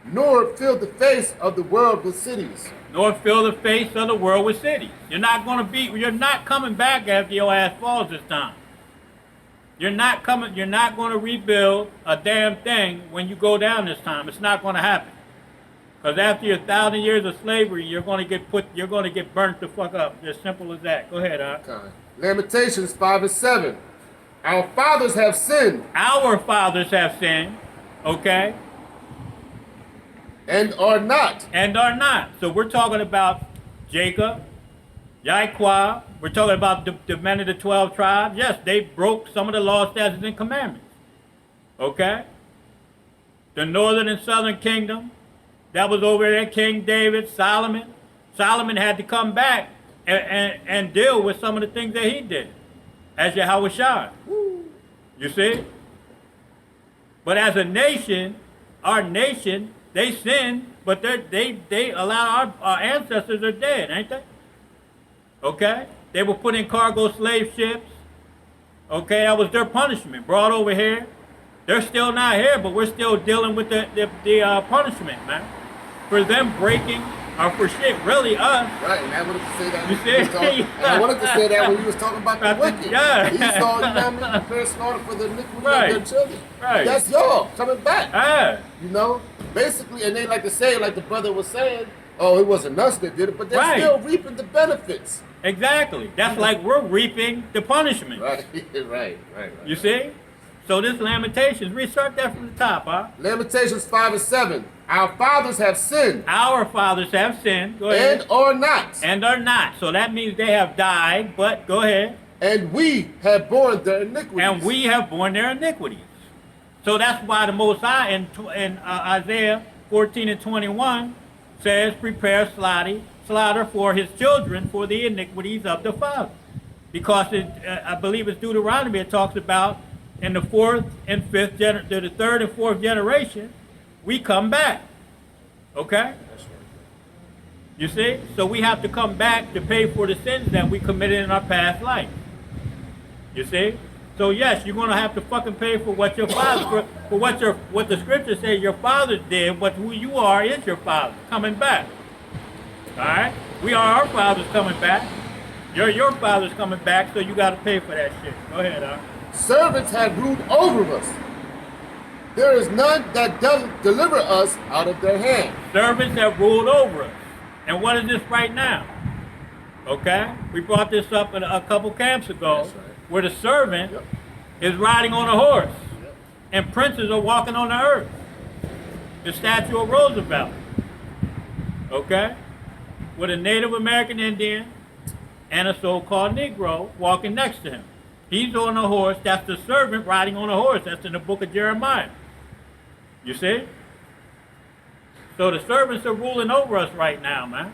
nor fill the face of the world with cities. Nor fill the face of the world with cities. You're not coming back after your ass falls this time. You're not going to rebuild a damn thing when you go down this time. It's not going to happen. Because after your 1,000 years of slavery, you're going to get burnt the fuck up. As simple as that. Go ahead, Okay. Lamentations 5 and 7. Our fathers have sinned. Our fathers have sinned. Okay? And are not. And are not. So we're talking about Jacob, Yahweh. We're talking about the men of the 12 tribes. Yes, they broke some of the law, statutes, and commandments. Okay? The northern and southern kingdom, that was over there, King David, Solomon. Solomon had to come back and deal with some of the things that he did as Yahweh Shai. You see? But as a nation, our nation, they sinned, but they allow our ancestors are dead, ain't they? Okay? They were put in cargo slave ships. Okay, that was their punishment, brought over here. They're still not here, but we're still dealing with the punishment, man. For them breaking, or for shit, really us. Right, and I wanted to say that. You see? And I wanted to say that when you was talking about the wicked. Yeah. Esau, you know what I mean? Prepare slaughter for the iniquity Right. of their children. Right. That's y'all coming back. Ah, You know? Basically, and they like to say, like the brother was saying, oh, it wasn't us that did it, but they're Right. still reaping the benefits. exactly. That's like we're reaping the punishment. Right, right. You see? So this Lamentations, restart that from the top, huh? Lamentations 5 and 7. Our fathers have sinned Our fathers have sinned. Go ahead. and are not, And are not. So that means they have died, but go ahead. and we have borne their iniquities. And we have borne their iniquities. So that's why the Most High in Isaiah 14 and 21 says, prepare slaughter for his children for the iniquities of the father. Because I believe it's Deuteronomy, it talks about in the fourth and fifth, the third and fourth generation, we come back. Okay? You see? So we have to come back to pay for the sins that we committed in our past life. You see? So yes, you're gonna have to fucking pay for what your father for what the scripture says your father did, but who you are is your father coming back. Alright? We are our fathers coming back. Your father's coming back, so you gotta pay for that shit. Go ahead, Servants have ruled over us. There is none that does deliver us out of their hand. Servants have ruled over us. And what is this right now? Okay? We brought this up a couple camps ago, That's right. where the servant Yep. is riding on a horse, Yep. and princes are walking on the earth. The statue of Roosevelt. Okay? With a Native American Indian and a so-called Negro walking next to him. He's on a horse. That's the servant riding on a horse. That's in the book of Jeremiah. You see? So the servants are ruling over us right now, man.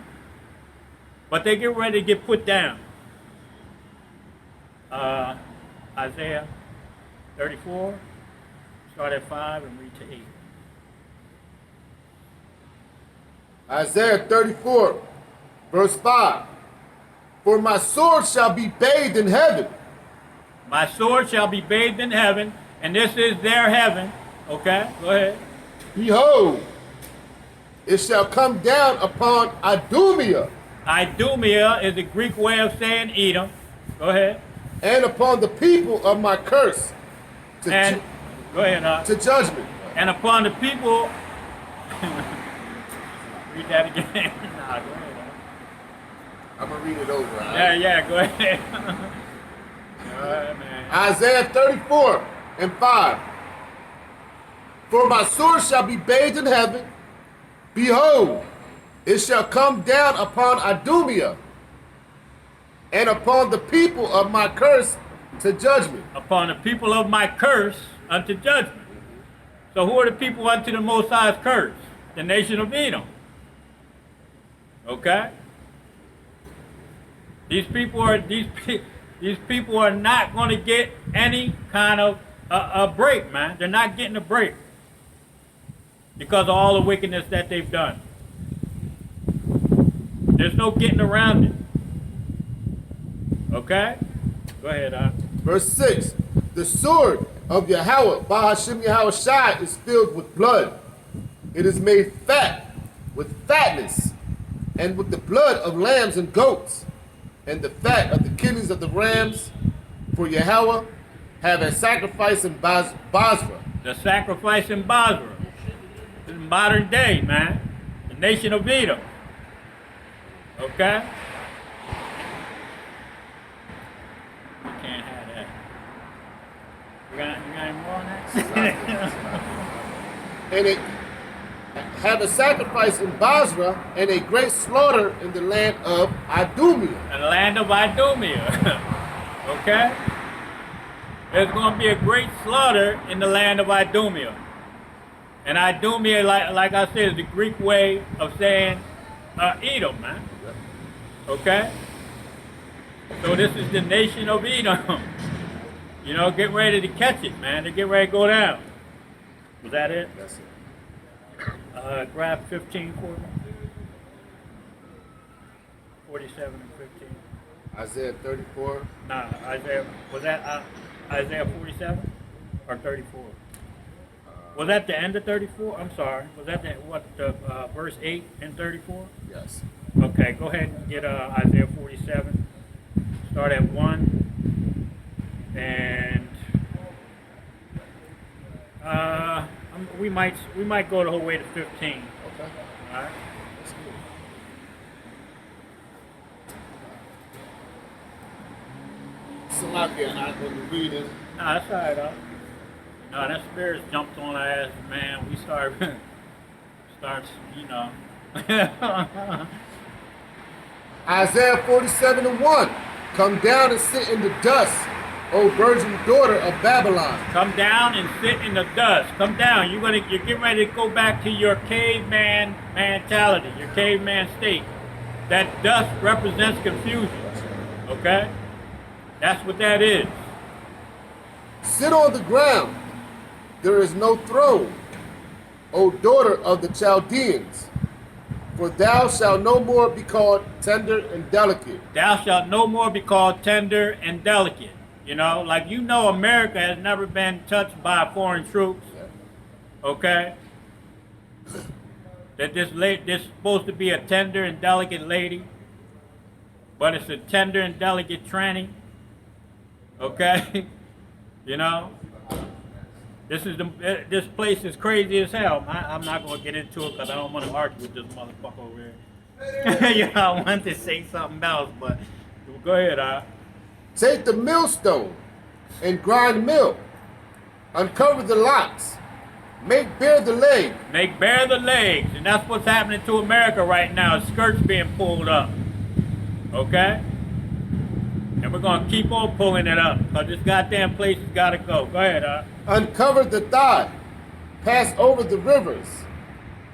But they get ready to get put down. Isaiah 34, start at 5 and read to 8. Isaiah 34, verse 5. For my sword shall be bathed in heaven. My sword shall be bathed in heaven, and this is their heaven. Okay, go ahead. Behold, it shall come down upon Idumea Idumea is the Greek way of saying Edom. Go ahead. and upon the people of my curse to, And go ahead, to judgment. and upon the people. Read that again. Nah, go ahead. I'm going to read it over. all right? Yeah, go ahead. All right, man. Isaiah 34 and 5. For my sword shall be bathed in heaven. Behold, it shall come down upon Idumea and upon the people of my curse to judgment. Upon the people of my curse unto judgment. So who are the people unto the Most High's curse? The nation of Edom. Okay? These people are not going to get any kind of a break, man. They're not getting a break because of all the wickedness that they've done. There's no getting around it. Okay? Go ahead, Verse 6. The sword of Yahweh, Bahashim Yahweh Shai, is filled with blood. It is made fat with fatness, and with the blood of lambs and goats, and the fat of the kidneys of the rams, for Yahweh have a sacrifice in Basra. The sacrifice in Basra. This is modern day, man. The nation of Edom. Okay? You can't have that. You got any more on that? And it had a sacrifice in Basra, and a great slaughter in the land of Idumea. The land of Idumea. Okay? There's going to be a great slaughter in the land of Idumea. And Idumea, like I said, is the Greek way of saying Edom, man. Okay? So this is the nation of Edom. You know, get ready to catch it, man. They get ready to go down. Was that it? That's it. Grab 15 for me. 47 and 15. Isaiah 34. Nah, Isaiah, was that Isaiah 47 or 34? Was that the end of 34? I'm sorry. Was that verse 8 and 34? Yes. Okay, go ahead and get Isaiah 47. Start at 1. And we might go the whole way to 15. Okay. All right. That's good. Salakia, I'm not going to read it. Nah, that's all right, No, that spirit jumped on our ass, man. We started starts, you know. Isaiah 47:1. Come down and sit in the dust, O virgin daughter of Babylon. Come down and sit in the dust. Come down. You're getting ready to go back to your caveman mentality, your caveman state. That dust represents confusion. Okay? That's what that is. Sit on the ground. There is no throne, O daughter of the Chaldeans. For thou shalt no more be called tender and delicate. Thou shalt no more be called tender and delicate. You know, like America has never been touched by foreign troops. Okay? That this supposed to be a tender and delicate lady, but it's a tender and delicate tranny. Okay? You know? This place is crazy as hell. I'm not going to get into it because I don't want to argue with this motherfucker over here. You know, I want to say something else, but go ahead, Take the millstone and grind milk. Uncover the locks. Make bare the legs. Make bare the legs. And that's what's happening to America right now. Skirts being pulled up. Okay? And we're going to keep on pulling it up because this goddamn place has got to go. Go ahead, Uncover the thigh. Pass over the rivers.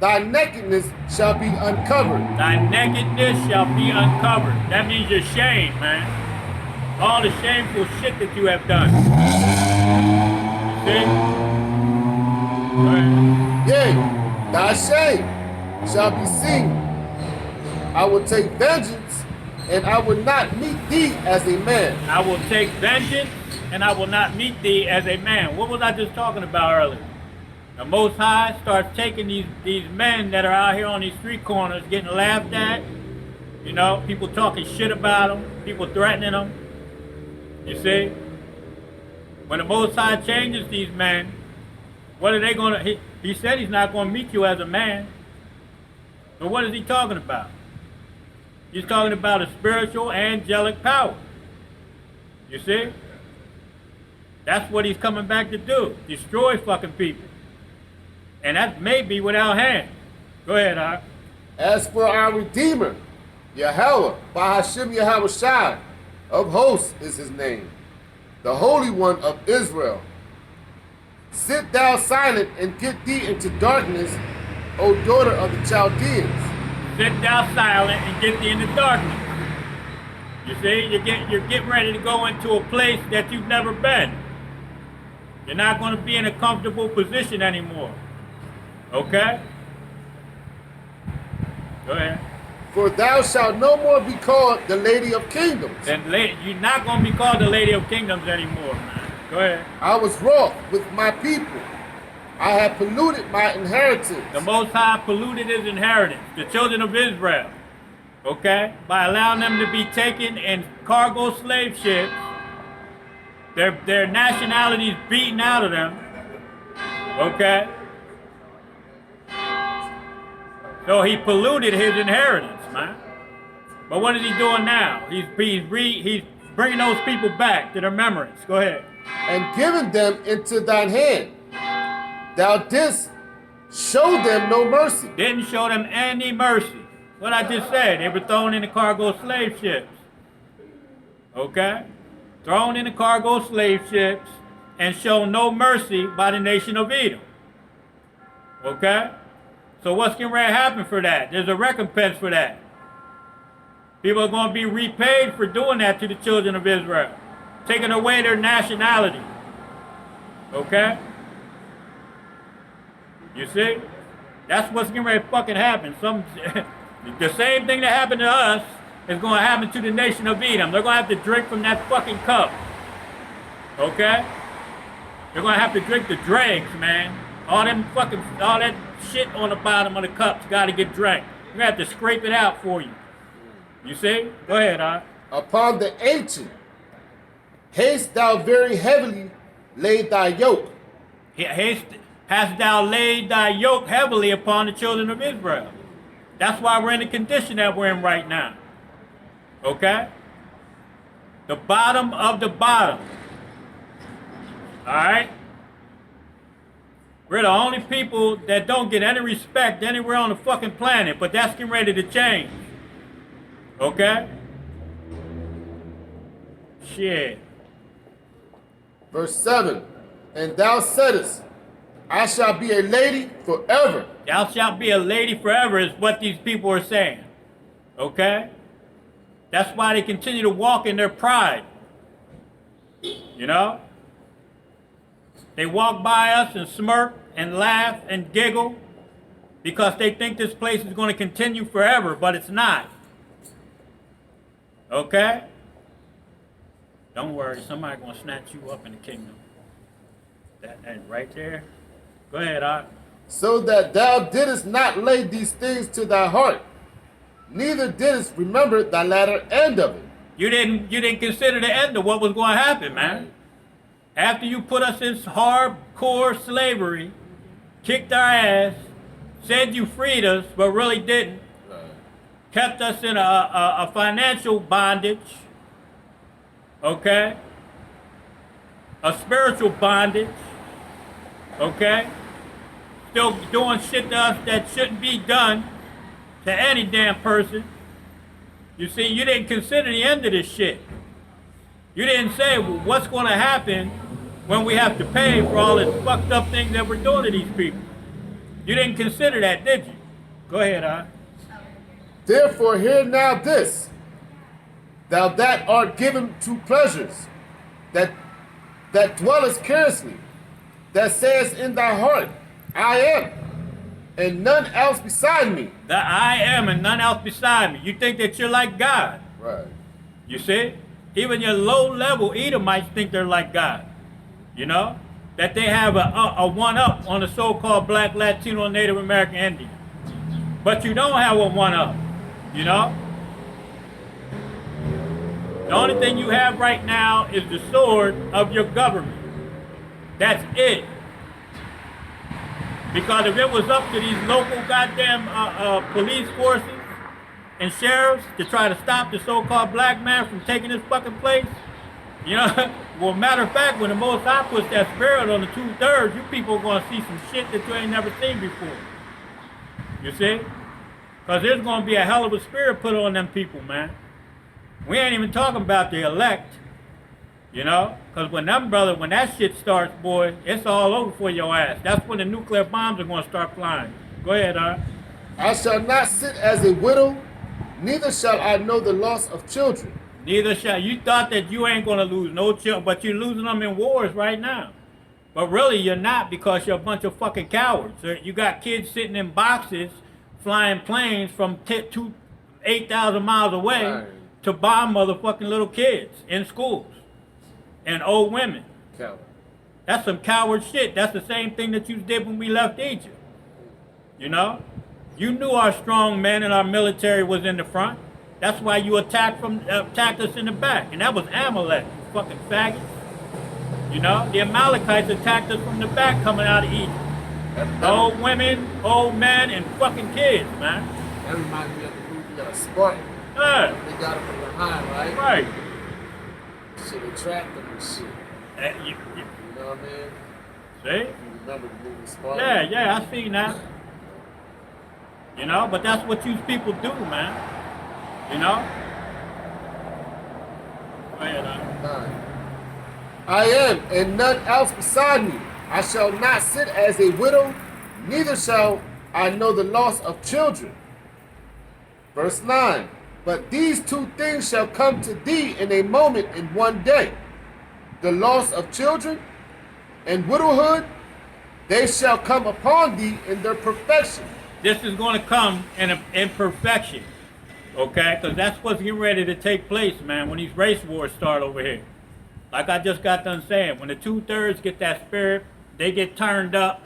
Thy nakedness shall be uncovered. Thy nakedness shall be uncovered. That means your shame, man. All the shameful shit that you have done. See? Go ahead. Yea, thy shame shall be seen. I will take vengeance, and I will not meet thee as a man. I will take vengeance, and I will not meet thee as a man. What was I just talking about earlier? The Most High starts taking these men that are out here on these street corners getting laughed at. You know, people talking shit about them, people threatening them. You see? When the Most High changes these men, what are they going to... He said he's not going to meet you as a man. But what is he talking about? He's talking about a spiritual, angelic power. You see? That's what he's coming back to do. Destroy fucking people. And that may be without hand. Go ahead, Art. As for our Redeemer, Yahweh, Bahashim Yahweh Shai, of hosts is his name, the Holy One of Israel. Sit thou silent and get thee into darkness, O daughter of the Chaldeans. Sit thou silent and get thee into darkness. You see, you're getting ready to go into a place that you've never been. You're not going to be in a comfortable position anymore. Okay? Go ahead. For thou shalt no more be called the Lady of Kingdoms. Then you're not going to be called the Lady of Kingdoms anymore, man. Go ahead. I was wroth with my people. I have polluted my inheritance. The Most High polluted his inheritance, the children of Israel. Okay? By allowing them to be taken in cargo slave ships, their nationalities beaten out of them. Okay? So he polluted his inheritance, man. But what is he doing now? He's bringing those people back to their memories. Go ahead. And given them into thine hand. Thou didst show them no mercy. Didn't show them any mercy. What I just said, they were thrown in the cargo slave ships. Okay? Thrown in the cargo slave ships and shown no mercy by the nation of Edom. Okay? So what's going to happen for that? There's a recompense for that. People are going to be repaid for doing that to the children of Israel. Taking away their nationality. Okay? You see? That's what's getting ready to fucking happen. The same thing that happened to us is going to happen to the nation of Edom. They're going to have to drink from that fucking cup. Okay? They're going to have to drink the dregs, man. All that shit on the bottom of the cup's got to get drank. You're going to have to scrape it out for you. You see? Go ahead, Art. Upon the ancient, haste thou very heavily laid thy yoke. Hast thou laid thy yoke heavily upon the children of Israel. That's why we're in the condition that we're in right now. Okay? The bottom of the bottom. Alright? We're the only people that don't get any respect anywhere on the fucking planet, but that's getting ready to change. Okay? Shit. Verse 7. And thou saidest, I shall be a lady forever. Thou shalt be a lady forever is what these people are saying. Okay? That's why they continue to walk in their pride. You know? They walk by us and smirk and laugh and giggle because they think this place is going to continue forever, but it's not. Okay? Don't worry, somebody's going to snatch you up in the kingdom. That right there. Go ahead, Art. So that thou didst not lay these things to thy heart, neither didst remember the latter end of it. You didn't consider the end of what was going to happen, man. After you put us in hardcore slavery, kicked our ass, said you freed us, but really didn't, kept us in a financial bondage, okay? A spiritual bondage, okay? Still doing shit to us that shouldn't be done to any damn person. You see, you didn't consider the end of this shit. You didn't say, well, what's going to happen when we have to pay for all the fucked up things that we're doing to these people. You didn't consider that, did you? Go ahead, Art. Therefore hear now this, thou that art given to pleasures, that dwellest carelessly, that sayest in thy heart, I am, and none else beside me. That I am and none else beside me. You think that you're like God. Right. You see? Even your low-level Edomites think they're like God. You know? That they have a one-up on the so-called Black, Latino, and Native American Indian. But you don't have a one-up. You know? The only thing you have right now is the sword of your government. That's it. Because if it was up to these local goddamn police forces and sheriffs to try to stop the so-called black man from taking his fucking place, you know, well, matter of fact, when the Most High puts that spirit on the 2/3, you people are going to see some shit that you ain't never seen before. You see? Because there's going to be a hell of a spirit put on them people, man. We ain't even talking about the elect, you know? Because when that shit starts, boy, it's all over for your ass. That's when the nuclear bombs are going to start flying. Go ahead, Art. I shall not sit as a widow, neither shall I know the loss of children. Neither shall. You thought that you ain't going to lose no children, but you're losing them in wars right now. But really, you're not, because you're a bunch of fucking cowards. You got kids sitting in boxes, flying planes from 8,000 miles away Right. to bomb motherfucking little kids in schools and old women. Coward. That's some coward shit. That's the same thing that you did when we left Egypt. You know? You knew our strong men and our military was in the front. That's why you attacked us in the back. And that was Amalek, you fucking faggots. You know? The Amalekites attacked us from the back coming out of Egypt. Old women, old men, and fucking kids, man. That reminds me of the movie Spartan. Yeah. They got him from behind, right? Right. Shit, they trapped them and shit. You You know what I mean? see? You remember the movie Spartan? Yeah, I seen that. You know, but that's what you people do, man. You know? Go ahead, Nine. I am, and none else beside me. I shall not sit as a widow, neither shall I know the loss of children. Verse 9. But these two things shall come to thee in a moment, in one day. The loss of children and widowhood, they shall come upon thee in their perfection. This is going to come in perfection, okay? Because that's what's getting ready to take place, man, when these race wars start over here. Like I just got done saying, when the 2/3 get that spirit, they get turned up.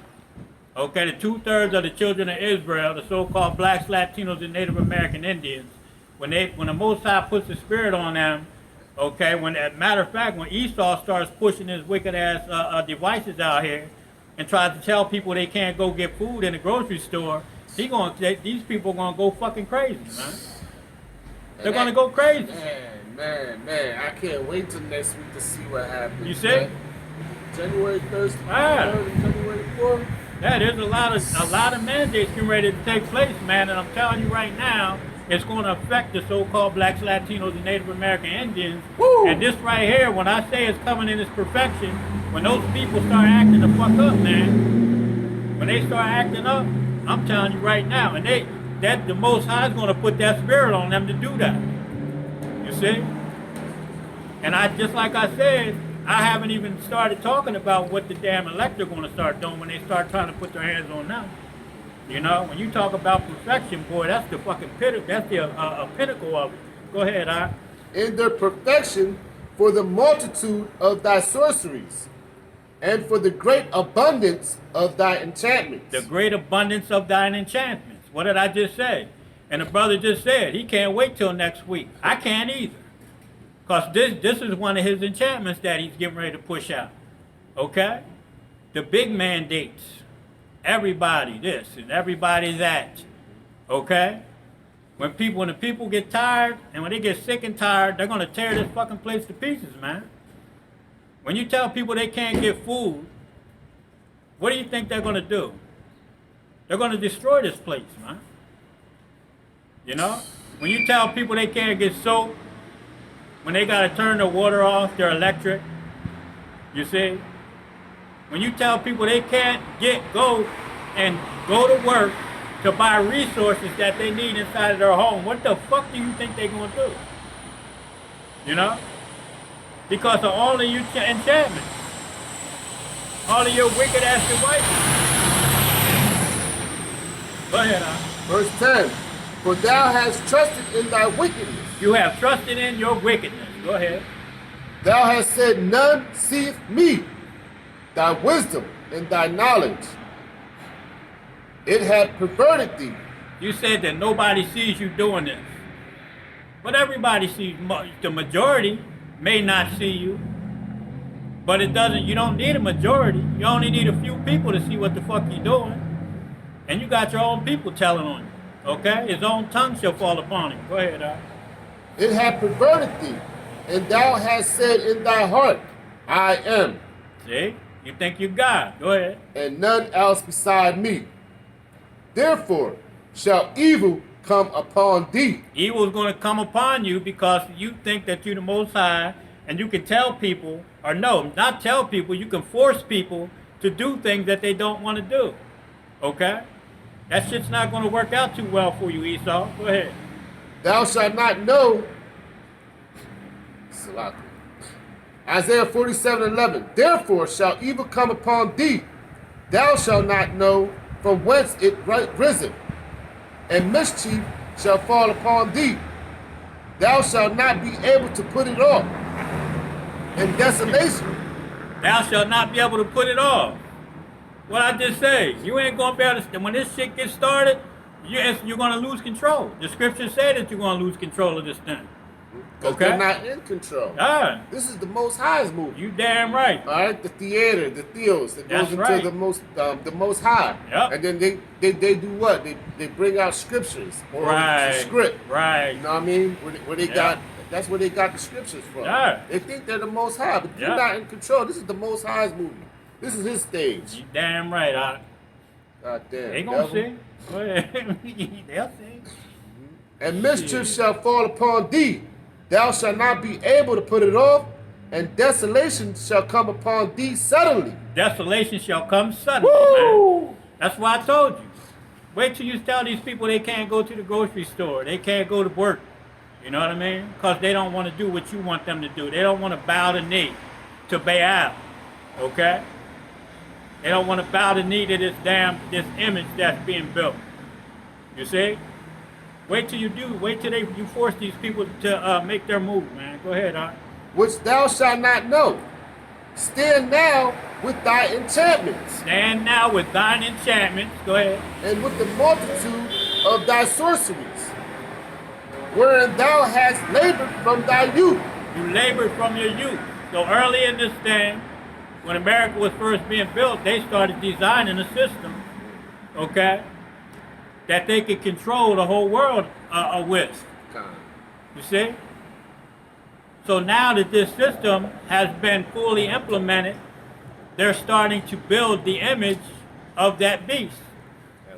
Okay, the 2/3 of the children of Israel, the so-called blacks, Latinos, and Native American Indians, when the Most High puts the spirit on them, okay, matter of fact, when Esau starts pushing his wicked ass devices out here and tries to tell people they can't go get food in the grocery store, these people are gonna go fucking crazy, man. They're gonna go crazy. Man, I can't wait till next week to see what happens. You see? Man. January 1st, Ah. 3rd, and January 4th. Yeah, there's a lot of mandates getting ready to take place, man, and I'm telling you right now, it's going to affect the so-called blacks, Latinos, and Native American Indians. Woo! And this right here, when I say it's coming in its perfection, when those people start acting the fuck up, man, when they start acting up, I'm telling you right now, and that the Most High is going to put that spirit on them to do that. You see? And I just like I said, I haven't even started talking about what the damn elect are going to start doing when they start trying to put their hands on them. You know, when you talk about perfection, boy, that's the fucking pinnacle. That's the pinnacle of it. Go ahead, In their perfection, for the multitude of thy sorceries, and for the great abundance of thy enchantments. The great abundance of thine enchantments. What did I just say? And the brother just said he can't wait till next week. I can't either. Because this is one of his enchantments that he's getting ready to push out. Okay? The big mandates. Everybody this and everybody that. Okay? When the people get tired and when they get sick and tired, they're going to tear this fucking place to pieces, man. When you tell people they can't get food, what do you think they're going to do? They're going to destroy this place, man. You know? When you tell people they can't get soap, when they got to turn their water off, their electric, you see? When you tell people they can't go to work to buy resources that they need inside of their home, what the fuck do you think they're going to do? You know? Because of all of your enchantments. All of your wicked ass devices. Go ahead, Verse 10. For thou hast trusted in thy wickedness. You have trusted in your wickedness. Go ahead. Thou hast said, none seeth me. Thy wisdom and thy knowledge, it hath perverted thee. You said that nobody sees you doing this. But everybody sees, the majority may not see you. But it doesn't, you don't need a majority. You only need a few people to see what the fuck you're doing. And you got your own people telling on you. Okay? His own tongue shall fall upon him. Go ahead, Al. It hath perverted thee, and thou hast said in thy heart, I am. See? You think you're God. Go ahead. And none else beside me. Therefore shall evil come upon thee. Evil is going to come upon you because you think that you're the Most High, and you can tell people, or no, not tell people, you can force people to do things that they don't want to do. Okay? That shit's not going to work out too well for you, Esau. Go ahead. Thou shalt not know. Isaiah 47:11. Therefore shall evil come upon thee. Thou shalt not know from whence it risen, and mischief shall fall upon thee. Thou shalt not be able to put it off. And desolation. Thou shalt not be able to put it off. What I just say, you ain't going to be able to, when this shit gets started, you're going to lose control. The scriptures say that you're going to lose control of this thing. Because they're not in control. Alright. This is the Most High's movie. You damn right. All right, the theater, the theos that That's goes into right. the Most High. Yep. And then they do what? They bring out scriptures or Right. the script. Right. You know what I mean? Where they Yeah. got, that's where they got the scriptures from. Yeah. They think they're the Most High, but Yeah. you're not in control. This is the Most High's movie. This is his stage. You damn right. God damn. They gonna devil. see. Go ahead. They'll see. And mischief shall fall upon thee. Thou shalt not be able to put it off, and desolation shall come upon thee suddenly. Desolation shall come suddenly, Woo! man. That's why I told you. Wait till you tell these people they can't go to the grocery store. They can't go to work. You know what I mean? Because they don't want to do what you want them to do. They don't want to bow the knee to Baal. Okay? They don't want to bow the knee to this image that's being built. You see? Wait till you do. Wait till you force these people to make their move, man. Go ahead, Which thou shalt not know. Stand now with thy enchantments, Stand now with thine enchantments. Go ahead. and with the multitude of thy sorceries, wherein thou hast labored from thy youth. You labored from your youth. So early in this thing, when America was first being built, they started designing a system, okay, that they could control the whole world with. You see? So now that this system has been fully implemented, they're starting to build the image of that beast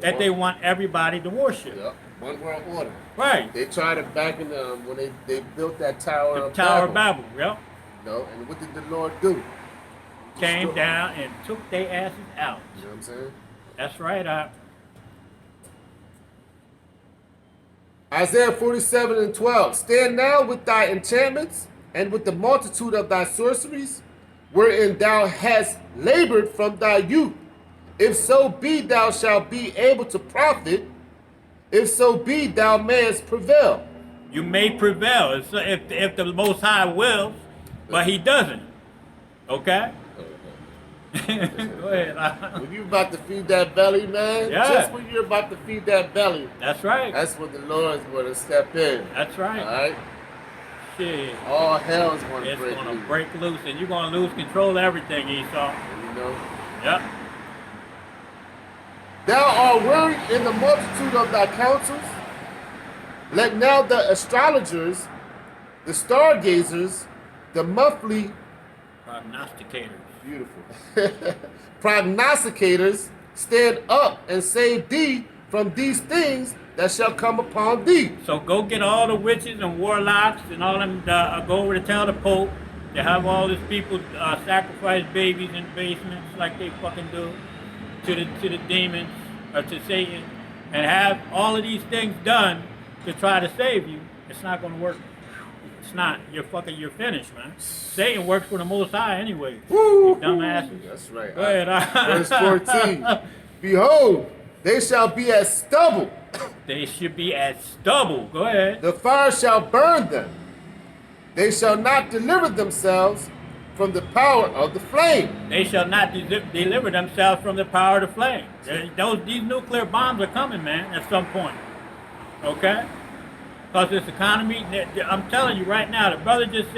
that they want everybody to worship. Yep. One world order. Right. They tried it back in when they built that Tower The of Tower Babel. of Babel, yep. No, and what did the Lord do? Came Destroy- down and took their asses out. You know what I'm saying? That's right. Isaiah 47:12. Stand now with thy enchantments and with the multitude of thy sorceries, wherein thou hast labored from thy youth. If so be thou shalt be able to profit, if so be thou mayest prevail. You may prevail if the Most High wills, but He doesn't. Okay? Go ahead. When you about to feed that belly, man, Yeah. just when you're about to feed that belly, That's right. that's when the Lord's going to step in. That's right. All right? Shit. All hell's going to It's break gonna loose. break loose, and you're gonna lose control of everything, Esau. You know? Yep. Thou art wearied in the multitude of thy counsels. Let now the astrologers, the stargazers, the monthly, Prognosticators. beautiful, prognosticators stand up and save thee from these things that shall come upon thee. So go get all the witches and warlocks and all them. Go over to tell the Pope to have all these people sacrifice babies in basements like they fucking do to the demons or to Satan, and have all of these things done to try to save you. It's not gonna work. It's not. You're finished, man. Satan works for the Most High anyway. Woo! You dumbasses. That's right. Go ahead. Verse 14. Behold, they shall be as stubble. They should be as stubble. Go ahead. The fire shall burn them. They shall not deliver themselves from the power of the flame. They shall not deliver themselves from the power of the flame. These nuclear bombs are coming, man, at some point. Okay? Because this economy, I'm telling you right now, the brother just said